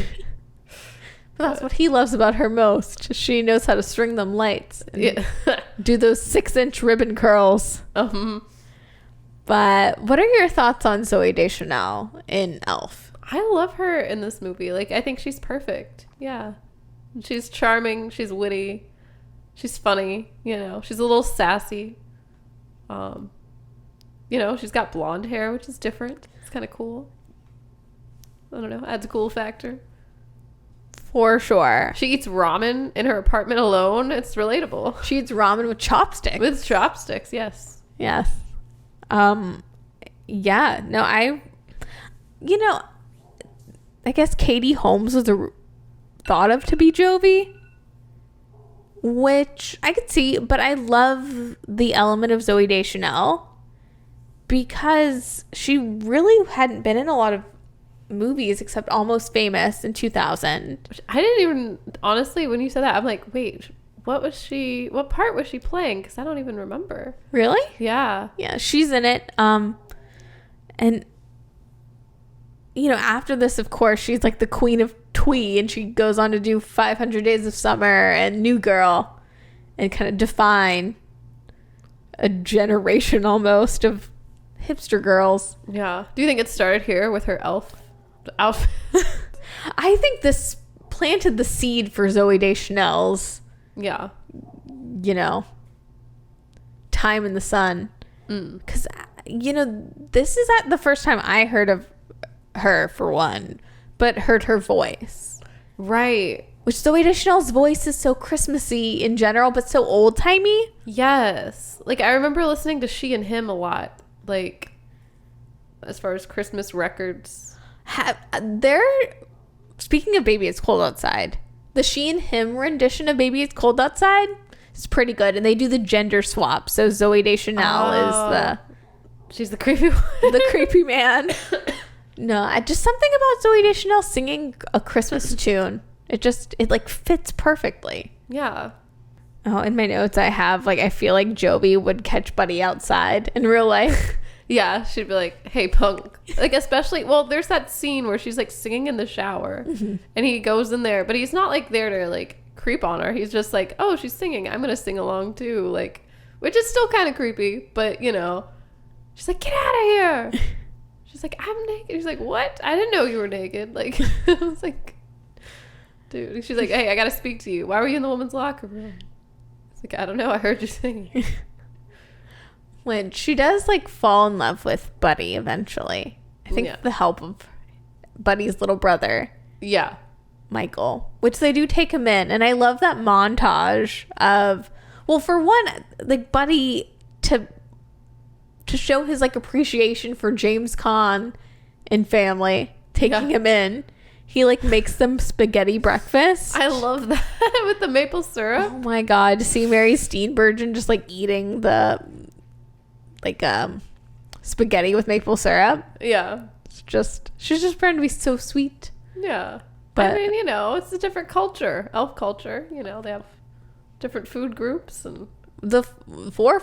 But that's what he loves about her most. She knows how to string them lights and Yeah. do those 6-inch ribbon curls. But what are your thoughts on Zooey Deschanel in Elf? I love her in this movie. Like, I think she's perfect. Yeah. She's charming. She's witty. She's funny. She's a little sassy. She's got blonde hair, which is different. It's kind of cool. I don't know. Adds a cool factor. For sure. She eats ramen in her apartment alone. It's relatable. She eats ramen with chopsticks. With chopsticks, yes. Yes. Yeah. No, I guess Katie Holmes was thought of to be Jovi, which I could see, but I love the element of Zooey Deschanel because she really hadn't been in a lot of movies except Almost Famous in 2000. Which I didn't even, honestly, when you said that, I'm like, wait, what part was she playing? Because I don't even remember. Really? Yeah. Yeah, she's in it. And after this, of course, she's like the queen of twee, and she goes on to do 500 Days of Summer and New Girl and kind of define a generation almost of Hipster girls. Yeah. Do you think it started here with her elf outfit? I think this planted the seed for Zooey Deschanel's, Yeah. you know, time in the sun. Because, you know, this is the first time I heard of her, for one, but heard her voice. Right. Which Zooey Deschanel's voice is so Christmassy in general, but so old-timey. Yes. Like, I remember listening to She and Him a lot. Like, as far as Christmas records. Speaking of Baby It's Cold Outside, the She and Him rendition of Baby It's Cold Outside is pretty good. And they do the gender swap. So Zooey Deschanel is she's the creepy one. the creepy man. No, just something about Zooey Deschanel singing a Christmas tune. It like fits perfectly. Yeah. Oh, in my notes I have, like, I feel like Joby would catch Buddy outside in real life. Yeah, she'd be like, hey, punk. Like, especially, well, there's that scene where she's, like, singing in the shower. And he goes in there, but he's not, like, there to, like, creep on her. He's just like, oh, she's singing. I'm going to sing along, too. Like, which is still kind of creepy, but, you know. She's like, get out of here. She's like, I'm naked. He's like, what? I didn't know you were naked. Like, I was like, dude. She's like, hey, I got to speak to you. Why were you in the woman's locker room? It's like, I don't know. I heard you singing. When she does, like, fall in love with Buddy eventually. I think with the help of Buddy's little brother. Yeah. Michael. Which they do take him in. And I love that montage of, well, for one, like, Buddy to show his, like, appreciation for James Caan and family, taking him in. He, like, makes them spaghetti breakfast. I love that with the maple syrup. Oh, my God. To see Mary Steenburgen just, like, eating the, like, spaghetti with maple syrup. Yeah. She's just trying to be so sweet. Yeah. But I mean, you know, it's a different culture. Elf culture. You know, they have different food groups and... The four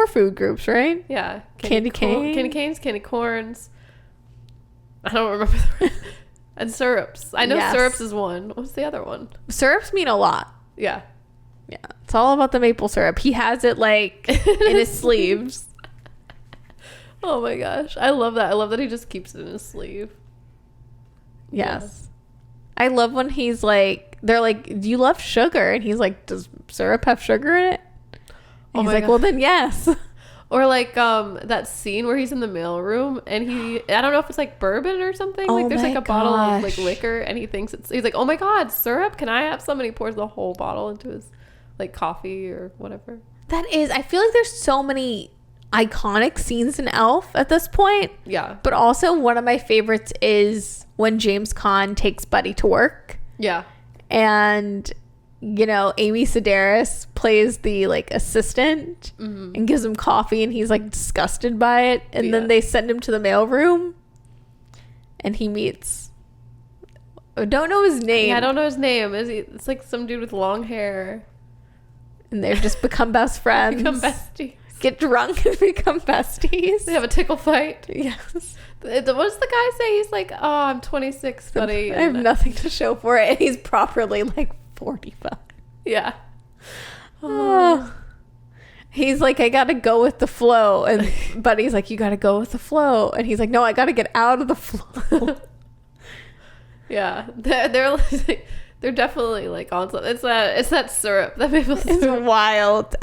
food groups, right? Yeah. Candy cane. Candy canes, candy corns. I don't remember the rest. And syrups. I know syrups is one. What's the other one? Syrups mean a lot. Yeah. Yeah. It's all about the maple syrup. He has it, like, in his sleeves. Oh my gosh. I love that. I love that he just keeps it in his sleeve. Yes. I love when he's like, they're like, do you love sugar? And he's like, does syrup have sugar in it? And he's like, well, then yes. Or like that scene where he's in the mailroom and I don't know if it's like bourbon or something. Oh like there's like a bottle of like gosh. liquor and he's like, oh my God, syrup? Can I have some? And he pours the whole bottle into his like coffee or whatever. I feel like there's so many iconic scenes in Elf at this point. Yeah. But also one of my favorites is when James Caan takes Buddy to work. Yeah. And, you know, Amy Sedaris plays the, like, assistant and gives him coffee and he's, like, disgusted by it. And then they send him to the mailroom and he meets, I don't know his name. Yeah, I don't know his name. It's like some dude with long hair. And they've just become best friends. Become besties. Get drunk and become besties. They have a tickle fight. Yes. What does the guy say? He's like, oh, I'm 26, buddy. I have nothing to show for it. And he's properly, like, 45. Yeah. Oh. He's like, I gotta go with the flow. And Buddy's like, you gotta go with the flow. And he's like, no, I gotta get out of the flow. Yeah. They're definitely like on something. It's that syrup. That maple syrup. It's wild.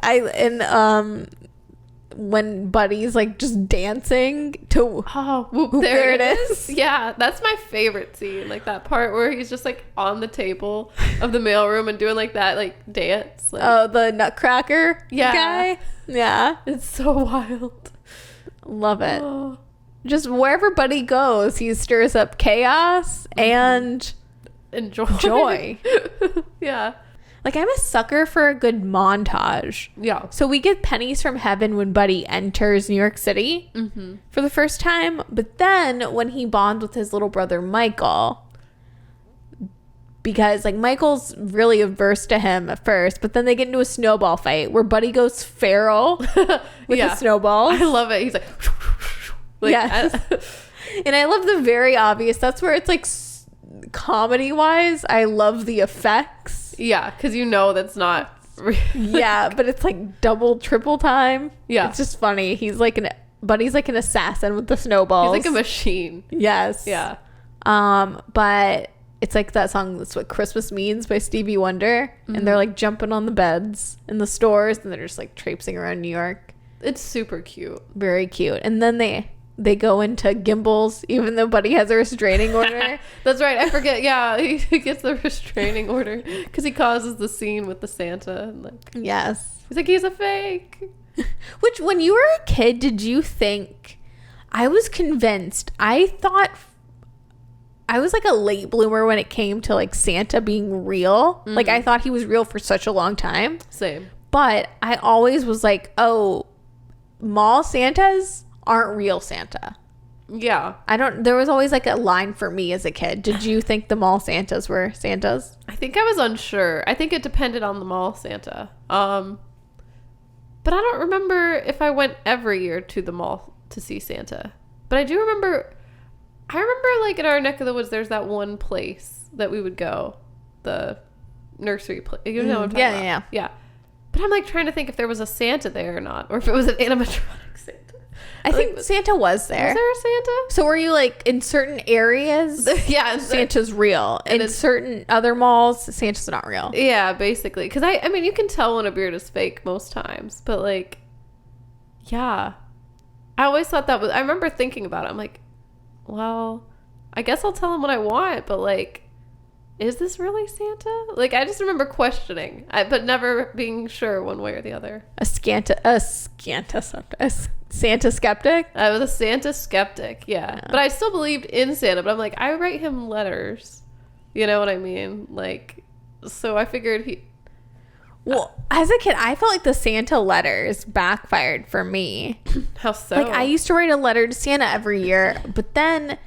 When Buddy's like just dancing to whoop, there it is. Yeah, that's my favorite scene. Like that part where he's just like on the table of the mailroom and doing like that like dance. Like, the Nutcracker guy. Yeah, it's so wild. Love it. Just wherever Buddy goes, he stirs up chaos and joy. Yeah. Like, I'm a sucker for a good montage. Yeah. So we get pennies from heaven when Buddy enters New York City for the first time. But then when he bonds with his little brother, Michael, because, like, Michael's really averse to him at first, but then they get into a snowball fight where Buddy goes feral with the snowballs. I love it. He's like yes. And I love the very obvious. That's where it's, like, comedy-wise, I love the effects. Yeah, because you know that's not real. Yeah, but it's like double, triple time. Yeah. It's just funny. He's like Buddy's like an assassin with the snowballs. He's like a machine. Yes. Yeah. But it's like that song, That's What Christmas Means by Stevie Wonder. And they're like jumping on the beds in the stores and they're just like traipsing around New York. It's super cute. Very cute. And then they go into Gimbals, even though Buddy has a restraining order. That's right. I forget. Yeah, he gets the restraining order because he causes the scene with the Santa. And like, Yes. he's like, he's a fake. Which, when you were a kid, did you think... I was convinced. I thought... I was like a late bloomer when it came to like Santa being real. Like, I thought he was real for such a long time. Same. But I always was like, oh, mall Santas aren't real Santa. Yeah. There was always like a line for me as a kid. Did you think the mall Santas were Santas? I think I was unsure. I think it depended on the mall Santa. But I don't remember if I went every year to the mall to see Santa. But I remember like in our neck of the woods, there's that one place that we would go, the nursery place. You know what I'm talking about? Yeah. But I'm like trying to think if there was a Santa there or not, or if it was an animatronic Santa. I think Santa was there. Was there a Santa? So were you like in certain areas? Yeah, Santa's real. In certain other malls, Santa's not real. Yeah, basically. Because I mean, you can tell when a beard is fake most times, but like, yeah, I always thought that was. I remember thinking about it. I'm like, well, I guess I'll tell him what I want, but like, is this really Santa? Like, I just remember questioning, but never being sure one way or the other. A Santa skeptic? I was a Santa skeptic, yeah. But I still believed in Santa, but I'm like, I write him letters. You know what I mean? Like, so I figured Well, as a kid, I felt like the Santa letters backfired for me. How so? Like, I used to write a letter to Santa every year, but then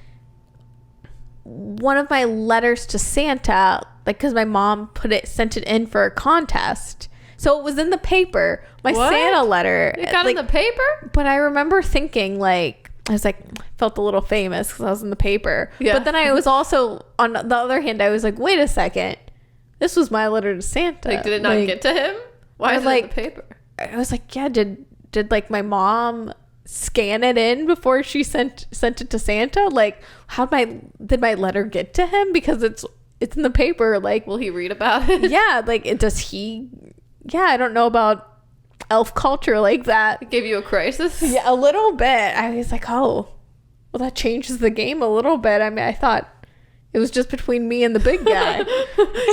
one of my letters to Santa, like, because my mom sent it in for a contest. So it was in the paper. My Santa letter. You got in the paper? But I remember thinking, like, I was like, felt a little famous because I was in the paper. Yeah. But then I was also, on the other hand, I was like, wait a second. This was my letter to Santa. Like, did it not get to him? Why is it in the paper? I was like, yeah, did like my mom scan it in before she sent it to Santa? Like, did my letter get to him? Because it's in the paper. Like, will he read about it? Yeah, like, does he? Yeah, I don't know about elf culture like that. It gave you a crisis? Yeah, a little bit. I was like, oh, well, that changes the game a little bit. I mean, I thought it was just between me and the big guy.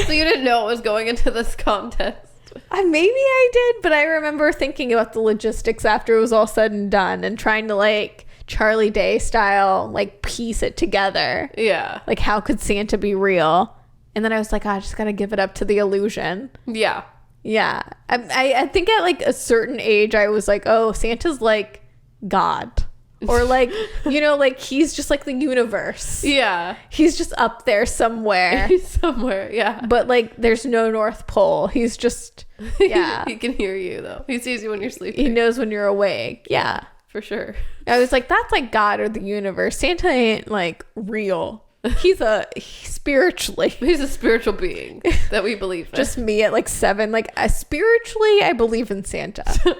So you didn't know it was going into this contest? Maybe I did, but I remember thinking about the logistics after it was all said and done and trying to, like, Charlie Day style, like, piece it together. Yeah. Like, how could Santa be real? And then I was like, I just gotta give it up to the illusion. Yeah. Yeah. I think at, like, a certain age, I was like, oh, Santa's, like, God. Or, like, you know, like, he's just, like, the universe. Yeah. He's just up there somewhere. He's somewhere, yeah. But, like, there's no North Pole. He's just, yeah. He can hear you, though. He sees you when you're sleeping. He knows when you're awake. Yeah. For sure. I was like, that's, like, God or the universe. Santa ain't, like, real. He's spiritually. He's a spiritual being that we believe in. Just me at, like, 7. Like, spiritually, I believe in Santa.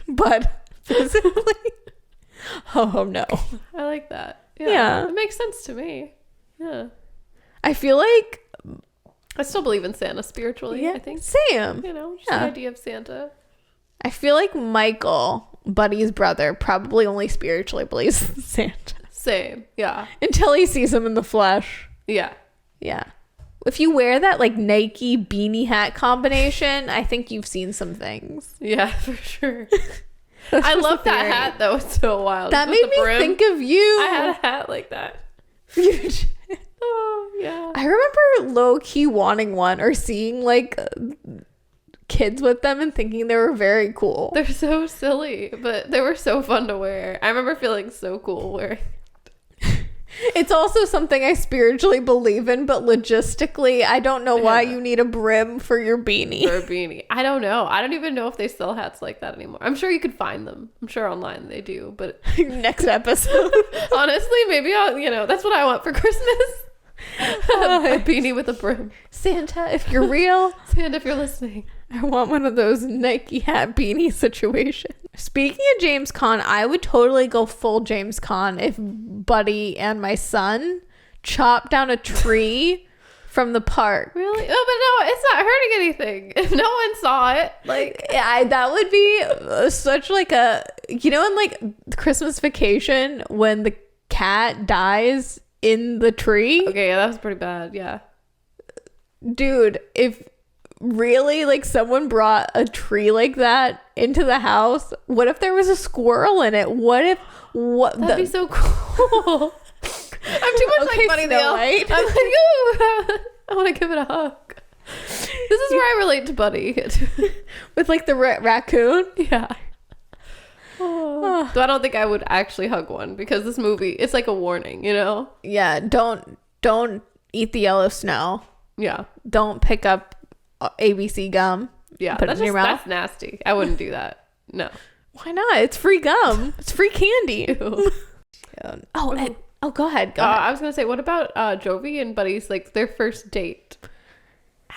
But physically... Oh no. I like that. Yeah. It makes sense to me. Yeah. I feel like I still believe in Santa spiritually, yeah, I think. Same. You know, just the idea of Santa. I feel like Michael, Buddy's brother, probably only spiritually believes in Santa. Same. Yeah. Until he sees him in the flesh. Yeah. Yeah. If you wear that, like, Nike beanie hat combination, I think you've seen some things. Yeah, for sure. I love that hat, though. It's so wild. That made me think of you. I had a hat like that. Oh, yeah. I remember low-key wanting one or seeing, like, kids with them and thinking they were very cool. They're so silly, but they were so fun to wear. I remember feeling so cool wearing. It's also something I spiritually believe in, but logistically, I don't know why you need a brim for your beanie. For a beanie. I don't know. I don't even know if they sell hats like that anymore. I'm sure you could find them. I'm sure online they do, but... Next episode. Honestly, maybe that's what I want for Christmas. A beanie with a brim. Santa, if you're real. Santa, if you're listening. I want one of those Nike hat beanie situations. Speaking of James Caan, I would totally go full James Caan if Buddy and my son chopped down a tree from the park. Really? Oh, but no, it's not hurting anything. If no one saw it, like, Yeah, that would be such like a, you know, in like Christmas Vacation when the cat dies in the tree? okay, yeah, that was pretty bad. Yeah. Dude, if really like someone brought a tree like that into the house, what if there was a squirrel in it? That'd be so cool. I'm too much Okay, like Buddy the Snow Elf. White. I'm like, ooh, I want to give it a hug. This is where I relate to Buddy. with like the raccoon? Yeah. Though I don't think I would actually hug one because this movie, it's like a warning, you know? Yeah, don't eat the yellow snow. Yeah. Don't pick up ABC gum. Yeah. Put it in your mouth. That's nasty. I wouldn't do that. No. Why not? It's free gum. It's free candy. Ew. Go ahead. I was gonna say, what about Jovi and Buddy's like their first date?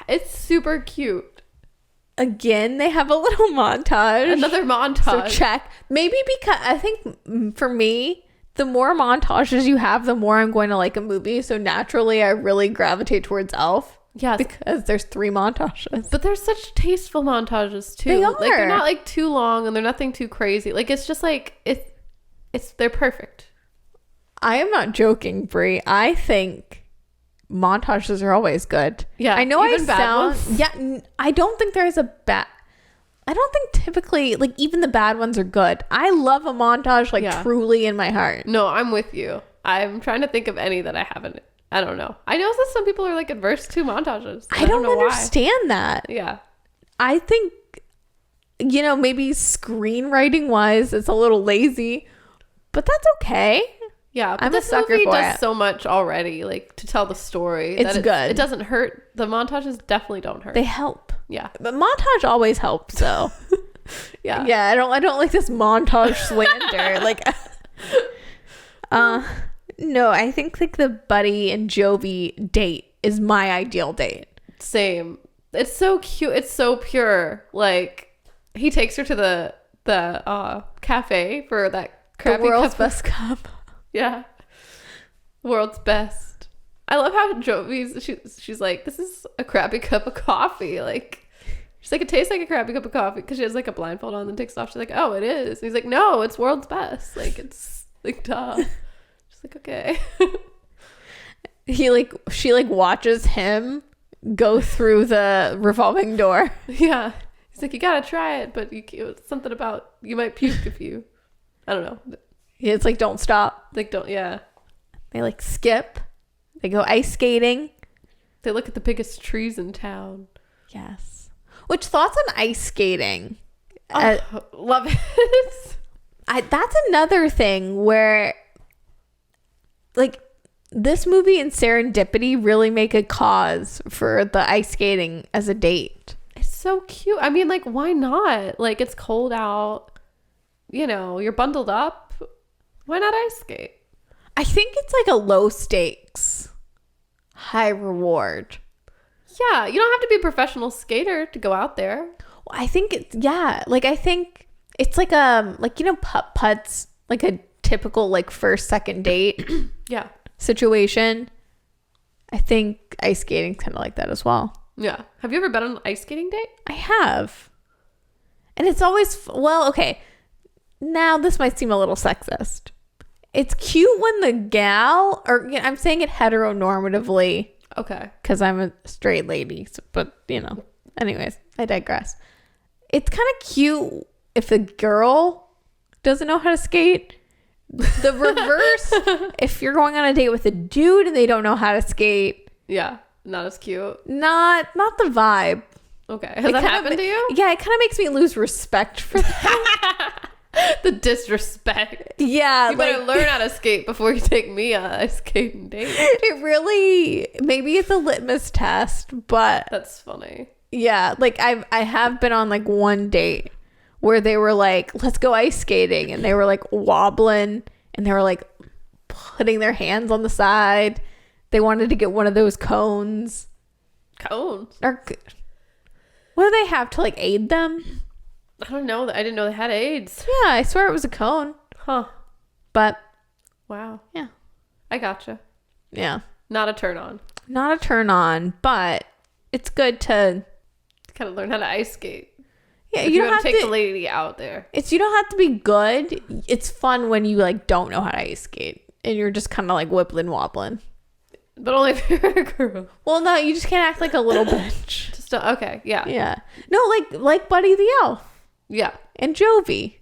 It's super cute. Again, they have a little montage. Another montage. So check. Maybe because I think for me, the more montages you have, the more I'm going to like a movie. So naturally, I really gravitate towards Elf. Yes. Because there's 3 montages. But they're such tasteful montages too. They Like they're are. not like too long and they're nothing too crazy. Like it's just like they're perfect. I am not joking, Brie. I think montages are always good. Yeah, I know even I bad sound. ones. Yeah, I don't think there's a bad. I don't think typically like even the bad ones are good. I love a montage like Yeah. truly in my heart. No, I'm with you. I'm trying to think of any that I haven't. I don't know. I know that some people are like adverse to montages. I don't know understand that. why. Yeah. I think, you know, maybe screenwriting wise, it's a little lazy, but that's okay. Yeah, but I'm a this sucker movie for does it. so much already, like to tell the story. It's good. It doesn't hurt. The montages definitely don't hurt. They help. Yeah. But montage always helps, so. Yeah. Yeah, I don't like this montage slander. Like no, I think like the Buddy and Jovi date is my ideal date. Same. It's so cute. It's so pure. Like he takes her to the cafe for that crappy The world's cup. best cup. Yeah. World's best. I love how Jovi's she's like, this is a crappy cup of coffee. Like she's like, it tastes like a crappy cup of coffee because she has like a blindfold on and takes it off. She's like, oh, it is. And he's like, no, it's world's best. Like it's like duh. She's like, okay. She watches him go through the revolving door. Yeah. He's like, you gotta try it, but it's something about you might puke if you I don't know. It's like don't stop. Like don't yeah. They like skip. They go ice skating. They look at the biggest trees in town. Yes. Which thoughts on ice skating? Love it. That's another thing where like this movie and Serendipity really make a cause for the ice skating as a date. It's so cute. I mean, like, why not? Like, it's cold out. You know, you're bundled up. Why not ice skate? I think it's like a low stakes, high reward. Yeah, you don't have to be a professional skater to go out there. I think it's I think it's like you know putt-putts, like a typical like first second date Yeah. situation. I think ice skating's kind of like that as well. Yeah. Have you ever been on an ice skating date? I have. And it's always, well, okay. Now this might seem a little sexist. It's cute when the gal, or you know, I'm saying it heteronormatively Okay. because I'm a straight lady, but you know, anyways, I digress. It's kind of cute if the girl doesn't know how to skate. The reverse, if you're going on a date with a dude and they don't know how to skate, Yeah. Not as cute. not the vibe. Okay. Has It that kinda happened to you? Yeah, it kind of makes me lose respect for that. The disrespect. Yeah, You better learn how to skate before you take me on a skating date. it really, maybe it's a litmus test, but That's funny. yeah, like I have been on like one date where they were like, let's go ice skating, and they were like wobbling and they were like putting their hands on the side. They wanted to get one of those cones. Cones. Or What do they have to like aid them? I don't know. I didn't know they had AIDS. Yeah, I swear it was a cone. Huh. But Wow. yeah. I gotcha. Yeah. Not a turn on. Not a turn on, but it's good to Kind of learn how to ice skate. yeah, If you want don't have to take to the lady out there. you don't have to be good. It's fun when you like don't know how to ice skate and you're just kind of like wibbling wobbling. But only if you're a girl. Well, no, you just can't act like a little bitch. Just okay. Yeah. Yeah. No, like Buddy the Elf Yeah. and Jovi.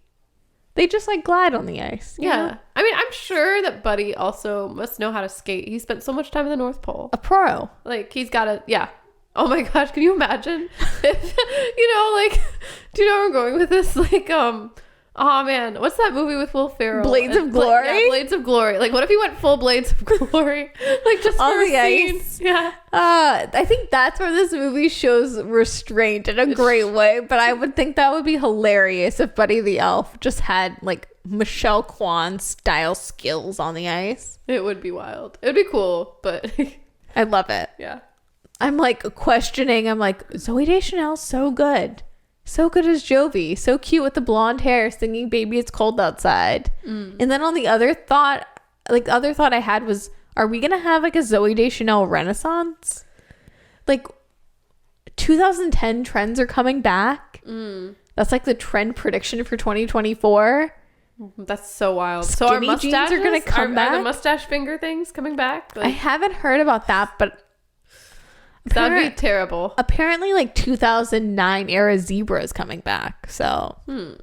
They just like glide on the ice. you Yeah. know? I mean, I'm sure that Buddy also must know how to skate. He spent so much time in the North Pole. A pro. Like, he's got to, yeah. Oh my gosh, can you imagine? If, like, do you know where I'm going with this? Like, oh man, what's that movie with Will Ferrell? Blades of Glory? Yeah, Blades of Glory. Like, what if he went full Blades of Glory? Like, just On for a the scene? ice? Yeah. I think that's where this movie shows restraint in a great way, but I would think that would be hilarious if Buddy the Elf just had like Michelle Kwan style skills on the ice. It would be wild. It would be cool, but I love it. yeah. I'm like questioning, I'm like, Zooey Deschanel, so good. So good as Jovi. So cute with the blonde hair singing Baby It's Cold Outside. And then on the other thought I had was, are we going to have like a Zooey Deschanel renaissance? Like 2010 trends are coming back. That's like the trend prediction for 2024. That's so wild. Skinny so our jeans mustaches are gonna come Are back? the mustache finger things coming back? I Like, haven't heard about that, but that would be terrible. apparently like 2009 era zebra is coming back. So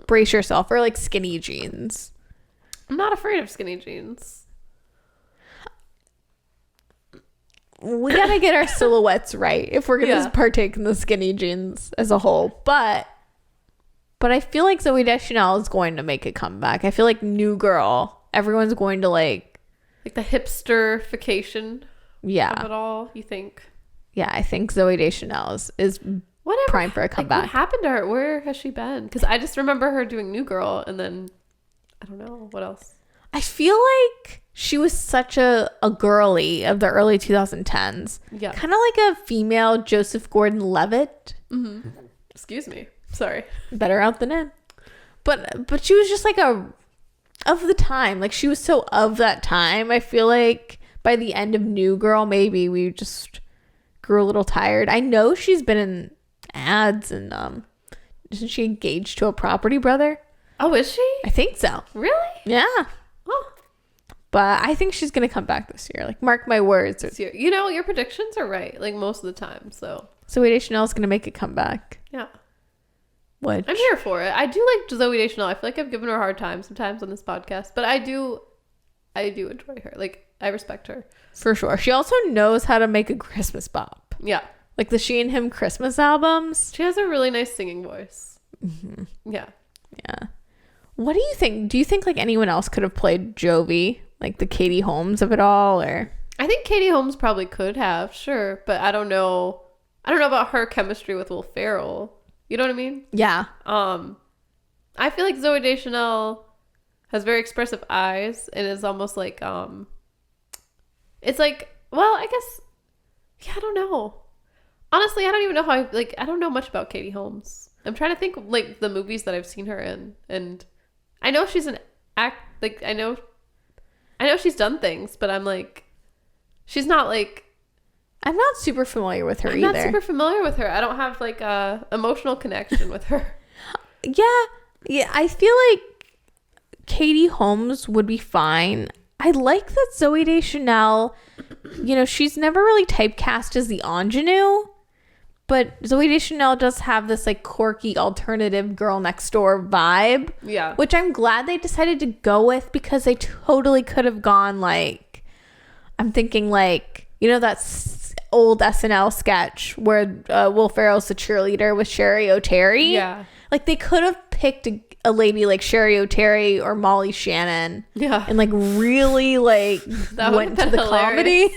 brace yourself, or like skinny jeans. I'm not afraid of skinny jeans. We gotta get our silhouettes right if we're gonna Yeah. partake in the skinny jeans as a whole. But I feel like Zooey Deschanel is going to make a comeback. I feel like New Girl, everyone's going to like, Like the hipsterification of yeah, it all, you think? yeah. I think Zooey Deschanel is Whatever. prime for a Like, comeback. what happened to her? Where has she been? Because I just remember her doing New Girl, and then I don't know what else. I feel like she was such a girly of the early 2010s. Yeah. Kind of like a female Joseph Gordon-Levitt. Excuse me. Sorry. Better out than in. But she was just like of the time. Like she was so of that time. I feel like by the end of New Girl, maybe we just grew a little tired. I know she's been in ads and isn't she engaged to a property brother? Oh, is she? I think so. Really? Yeah. Oh, But I think she's gonna come back this year. Like mark my words. this year. You know, your predictions are right, like most of the time. So Zooey Deschanel's gonna make a comeback. yeah, Which I'm here for it. I do like Zooey Deschanel. I feel like I've given her a hard time sometimes on this podcast, but I do enjoy her. Like, I respect her. for sure. She also knows how to make a Christmas bop. Yeah, Like the She and Him Christmas albums. she has a really nice singing voice. Yeah. Yeah. What do you think? Do you think like anyone else could have played Jovi? Like the Katie Holmes of it all, or I think Katie Holmes probably could have, sure, but I don't know. I don't know about her chemistry with Will Ferrell. You know what I mean? yeah. I feel like Zooey Deschanel has very expressive eyes and is almost like it's like, well, I guess, yeah, I don't know. Honestly, I don't even know how I don't know much about Katie Holmes. I'm trying to think of, like, the movies that I've seen her in, and I know she's I know she's done things, but I'm like, she's not like, I'm not super familiar with her I'm either. not super familiar with her. I don't have like a emotional connection with her. Yeah, I feel like Katie Holmes would be fine. I like that Zooey Deschanel, she's never really typecast as the ingenue, but Zooey Deschanel does have this like quirky alternative girl next door vibe. Yeah. Which I'm glad they decided to go with, because they totally could have gone like, I'm thinking like, that old SNL sketch where Will Ferrell's the cheerleader with Sherry O'Terry. Yeah. Like they could have picked a lady like Sherry O'Terry or Molly Shannon. Yeah. And like really like That went would've to the been comedy.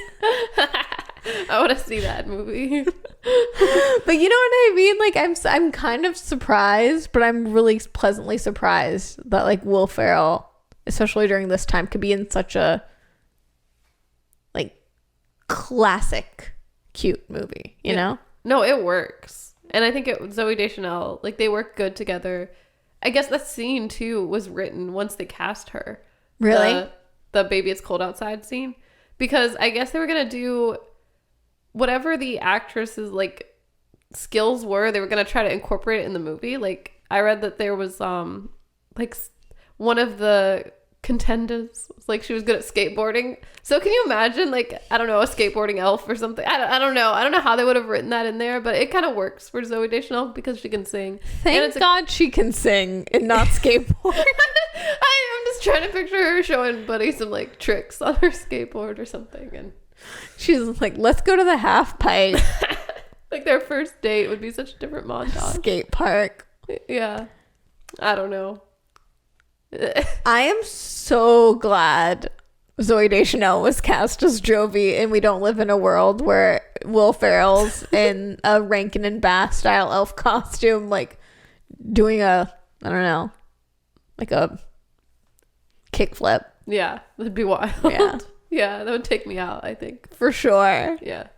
I want to see that movie. But you know what I mean? Like I'm kind of surprised, but I'm really pleasantly surprised that like Will Ferrell, especially during this time, could be in such a like classic cute movie, you know? No, it works. And I think Zooey Deschanel, like they work good together. I guess that scene too was written once they cast her. Really? The baby it's cold outside scene. Because I guess they were going to do whatever the actress's like skills were, they were going to try to incorporate it in the movie. Like I read that there was like one of the contenders, like she was good at skateboarding. So can you imagine like, I don't know, a skateboarding elf or something? I don't know. I don't know how they would have written that in there, but it kind of works for Zooey Deschanel because she can sing. Thank God she can sing and not skateboard. I'm just trying to picture her showing Buddy some like tricks on her skateboard or something, and She's like, let's go to the half pipe like their first date would be such a different montage. skate park. Yeah. I don't know. I am so glad Zooey Deschanel was cast as Jovi and we don't live in a world where Will Ferrell's in a Rankin and Bass style elf costume, like doing a, I don't know, like a kickflip. Yeah, that'd be wild. Yeah. Yeah, that would take me out, I think. For sure. Yeah.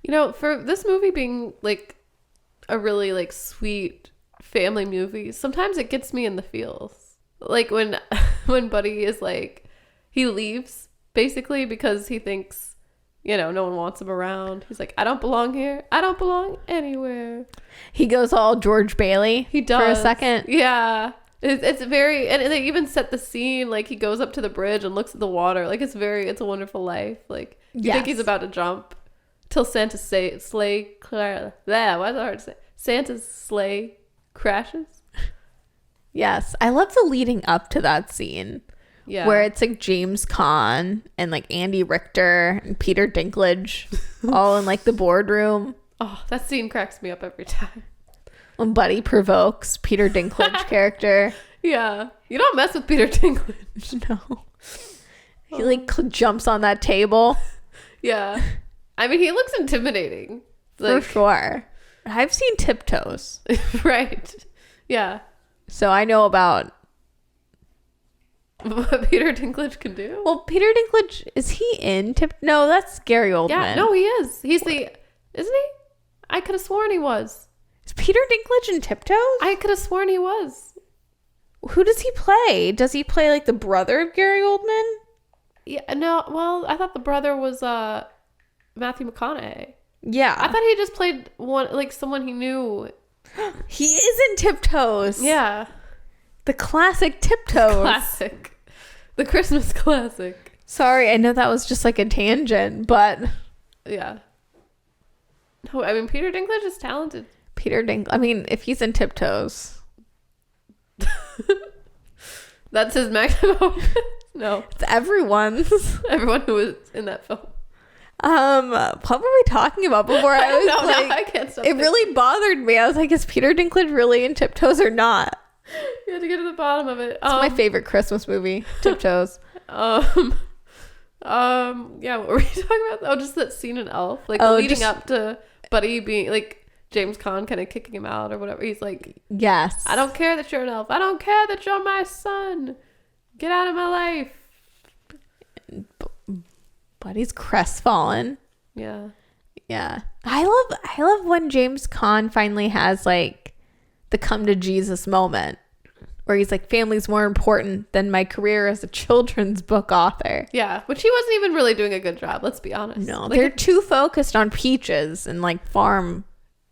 You know, for this movie being like a really like sweet family movie, sometimes it gets me in the feels. Like when Buddy is like, he leaves basically because he thinks, you know, no one wants him around. He's like, I don't belong here. I don't belong anywhere. He goes all George Bailey. He does. For a second. Yeah. It's very, and they even set the scene, like he goes up to the bridge and looks at the water. Like it's a Wonderful Life. Like you think he's about to jump till Santa's sleigh crashes. Yes. I love the leading up to that scene. Yeah. Where it's like James Caan and like Andy Richter and Peter Dinklage all in like the boardroom. Oh, that scene cracks me up every time. When Buddy provokes Peter Dinklage character. Yeah. You don't mess with Peter Dinklage. No. He like jumps on that table. Yeah. I mean, he looks intimidating. For sure. I've seen Tiptoes. Right. Yeah. So I know about what Peter Dinklage can do. Well, Peter Dinklage, is he in No, that's Gary Oldman. Yeah, no, he is. He's isn't he? I could have sworn he was. Is Peter Dinklage in Tiptoes? I could have sworn he was. Who does he play? Does he play like the brother of Gary Oldman? Yeah, no, well, I thought the brother was Matthew McConaughey. Yeah. I thought he just played someone he knew. He is in Tiptoes. Yeah. The classic Tiptoes. Classic. The Christmas classic. Sorry, I know that was just like a tangent, but yeah. No, I mean, Peter Dinklage is talented. I mean, if he's in Tiptoes. That's his maximum. No. It's everyone's. Everyone who was in that film. What were we talking about before? I was like, I can't stop it really bothered me. I was like, is Peter Dinklage really in Tiptoes or not? You had to get to the bottom of it. It's my favorite Christmas movie, Tiptoes. Yeah, what were you talking about? Oh, just that scene in Elf. Like leading up to Buddy being like James Caan kind of kicking him out or whatever. He's like, yes. I don't care that you're an elf. I don't care that you're my son. Get out of my life. Buddy's crestfallen. Yeah. Yeah. I love when James Caan finally has like the come to Jesus moment where he's like, family's more important than my career as a children's book author. Yeah, which he wasn't even really doing a good job, let's be honest. No, like, they're too focused on peaches and like farm.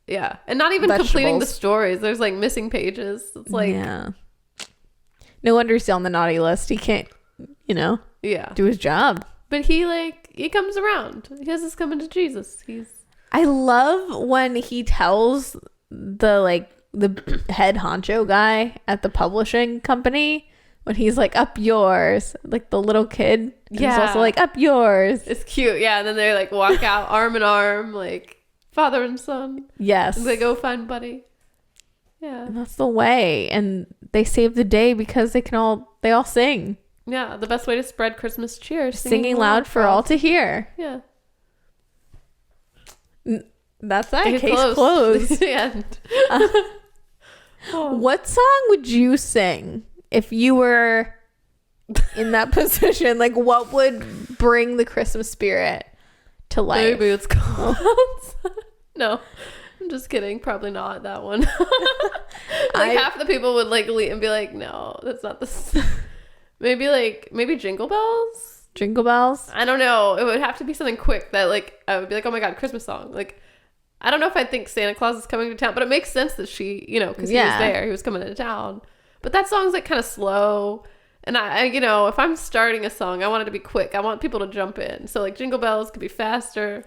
Yeah, and not even completing the stories. There's like missing pages. It's like, yeah. No wonder he's on the naughty list. He can't, do his job. But he comes around. He has this coming to Jesus. I love when he tells the head honcho guy at the publishing company when he's like, up yours, like the little kid. Yeah. He's also like, up yours. It's cute. Yeah. And then they like walk out arm in arm, like father and son. Yes. And they go find Buddy. Yeah. And that's the way. And they save the day because they all sing. Yeah. The best way to spread Christmas cheer. Singing loud for all to hear. Yeah. That's that. Case closed. The end. What song would you sing if you were in that position? Like, what would bring the Christmas spirit to life? Maybe it's called. No. Just kidding. Probably not that one. Half the people would like leave and be like, no, that's not the. Maybe Jingle Bells. Jingle Bells. I don't know. It would have to be something quick that like I would be like, oh my god, Christmas song. Like, I don't know if I think Santa Claus is coming to town, but it makes sense that she, because he was there, he was coming into town. But that song's like kind of slow. And I, if I'm starting a song, I want it to be quick. I want people to jump in. So like Jingle Bells could be faster.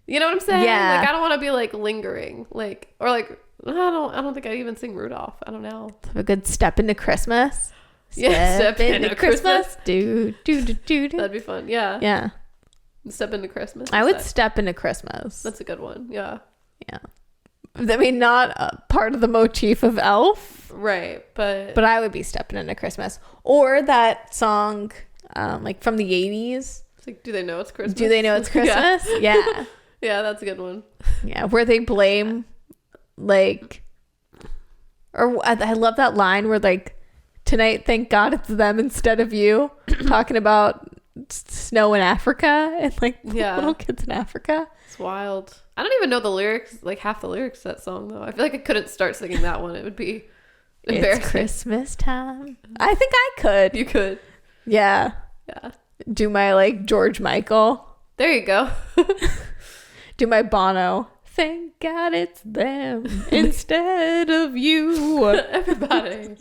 You know what I'm saying? Yeah. Like I don't want to be like lingering, like I don't think I even sing Rudolph. I don't know. A good step into Christmas. Step into Christmas. Do. That'd be fun. Yeah. Yeah. Step into Christmas. I would step into Christmas. That's a good one. Yeah. Yeah. I mean, not a part of the motif of Elf. Right. But I would be stepping into Christmas. Or that song, like from the 80s. It's like, do they know it's Christmas? Do they know it's Christmas? Yeah. Yeah, that's a good one. Yeah. Where they blame, like, or I love that line where, like, tonight, thank God it's them instead of you. Talking about snow in Africa and, like, little kids in Africa. It's wild. I don't even know the lyrics, like half the lyrics to that song, though. I feel like I couldn't start singing that one. It would be embarrassing. It's Christmas time. I think I could. You could. Yeah. Yeah. Do my, like, George Michael. There you go. Do my Bono. Thank God it's them instead of you. Everybody.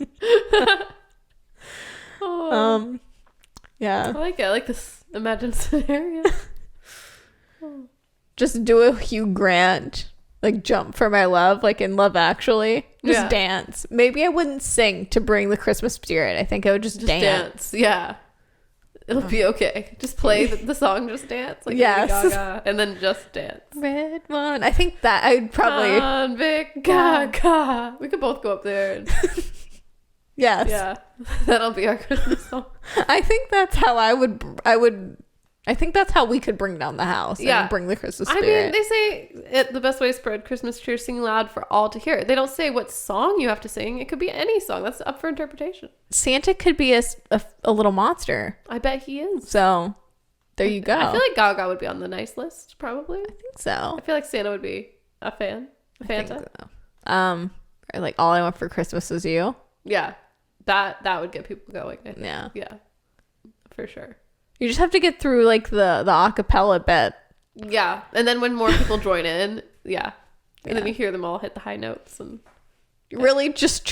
Yeah. I like it. I like this imagined scenario. Just do a Hugh Grant, like, jump for my love, like in Love Actually. Just dance. Maybe I wouldn't sing to bring the Christmas spirit. I think I would just dance. Yeah. It'll be okay. Just play the song, just dance. Like yes. Lady Gaga, and then just dance. Red one. I think that I'd probably. Convict Gaga. We could both go up there. And... Yes. Yeah. That'll be our Christmas song. I think that's how I think that's how we could bring down the house and bring the Christmas spirit. I mean, they say the best way to spread Christmas cheer is sing loud for all to hear. They don't say what song you have to sing. It could be any song. That's up for interpretation. Santa could be a little monster. I bet he is. So, there you go. I feel like Gaga would be on the nice list, probably. I think so. I feel like Santa would be a fan. A Fanta. Or like All I Want for Christmas Is You. Yeah. That would get people going, I think. Yeah. Yeah. For sure. You just have to get through like the acapella bit. Yeah. And then when more people join in, and then you hear them all hit the high notes and really just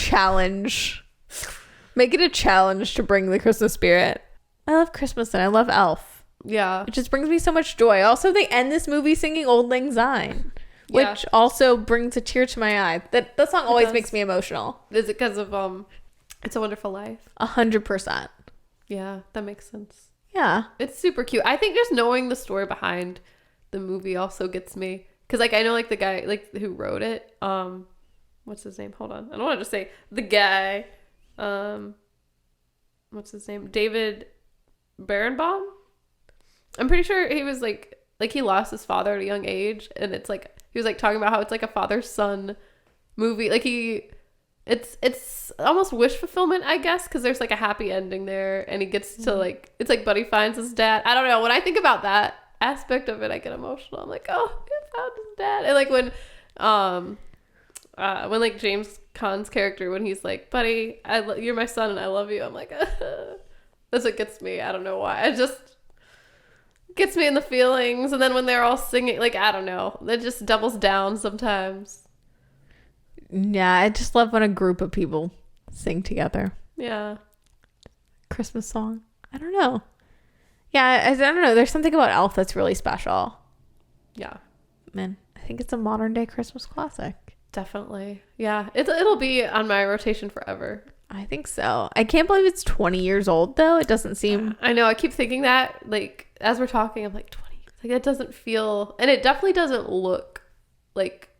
make it a challenge to bring the Christmas spirit. I love Christmas and I love Elf. Yeah. It just brings me so much joy. Also, they end this movie singing Old Lang Syne, which also brings a tear to my eye. That song always makes me emotional. Is it because of It's a Wonderful Life? 100%. Yeah, that makes sense. Yeah. It's super cute. I think just knowing the story behind the movie also gets me. Because, like, I know, like, the guy, like, who wrote it. What's his name? Hold on. I don't want to just say the guy. What's his name? David Berenbaum? I'm pretty sure he was, like, he lost his father at a young age. And it's, like, he was, like, talking about how it's, like, a father-son movie. Like, it's almost wish fulfillment, I guess, because there's like a happy ending there, and he gets to like, it's like Buddy finds his dad. I don't know, when I think about that aspect of it, I get emotional. I'm like, oh, he found his dad. And like when like James Caan's character, when he's like, Buddy, you're my son and I love you, I'm like, that's what gets me. I don't know why. It just gets me in the feelings. And then when they're all singing, like, I don't know, it just doubles down sometimes. Yeah, I just love when a group of people sing together. Yeah. Christmas song. I don't know. Yeah, I don't know. There's something about Elf that's really special. Yeah. Man, I think it's a modern day Christmas classic. Definitely. Yeah. It'll be on my rotation forever. I think so. I can't believe it's 20 years old, though. It doesn't seem... I know. I keep thinking that, like, as we're talking, I'm like, 20. Like, it doesn't feel... And it definitely doesn't look like...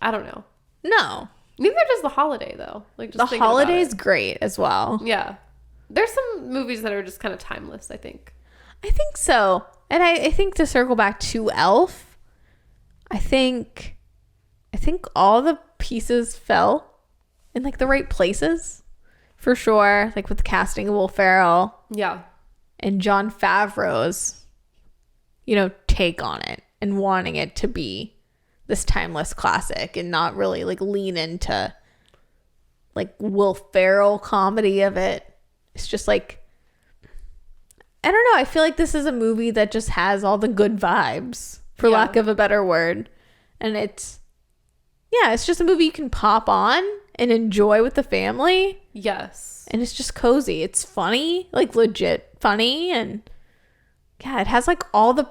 I don't know. No. Neither does The Holiday, though. Like, just The Holiday's great as well. Yeah. There's some movies that are just kind of timeless, I think. I think so. And I think to circle back to Elf, I think all the pieces fell in like the right places. For sure. Like with the casting of Will Ferrell. Yeah. And Jon Favreau's, take on it and wanting it to be this timeless classic and not really like lean into like Will Ferrell comedy of it. It's just like, I don't know. I feel like this is a movie that just has all the good vibes, for lack of a better word. And it's just a movie you can pop on and enjoy with the family. Yes. And it's just cozy. It's funny, like legit funny. And yeah, it has like all the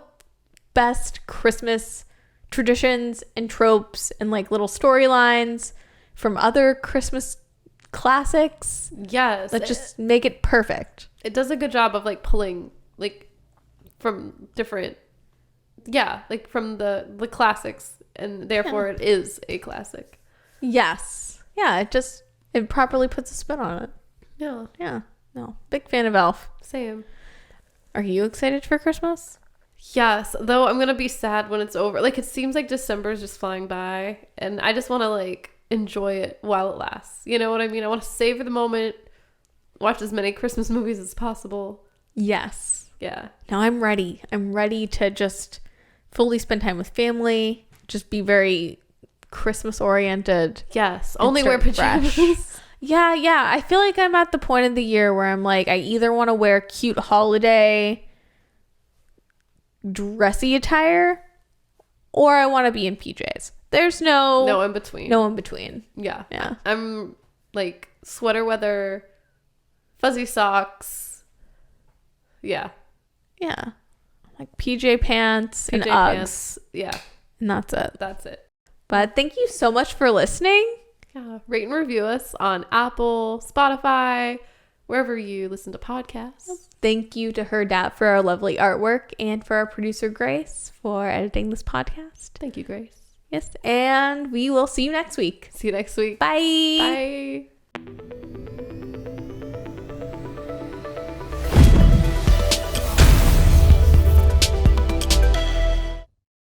best Christmas traditions and tropes and like little storylines from other Christmas classics. Yes. That just make it perfect. It does a good job of like pulling like from different, like from the classics, and therefore it is a classic. Yes. Yeah, it properly puts a spin on it. Yeah. Yeah. No. Big fan of Elf. Same. Are you excited for Christmas? Yes, though I'm gonna be sad when it's over. Like, it seems like December is just flying by, and I just want to like enjoy it while it lasts. You know what I mean? I want to savor the moment, watch as many Christmas movies as possible. Yes. Yeah. No, I'm ready. I'm ready to just fully spend time with family, just be very Christmas oriented. Yes. Only wear pajamas. Yeah. I feel like I'm at the point of the year where I'm like, I either want to wear cute holiday dressy attire or I want to be in PJs. There's no in between. No in between. Yeah. Yeah. I'm like sweater weather, fuzzy socks. Yeah. Yeah. Like PJ pants and PJ Uggs. pants. Yeah. And that's it. That's it. But thank you so much for listening. Yeah. Rate and review us on Apple, Spotify, wherever you listen to podcasts. Thank you to Hurrdat for our lovely artwork and for our producer Grace for editing this podcast. Thank you, Grace. Yes, and we will see you next week. See you next week. Bye. Bye.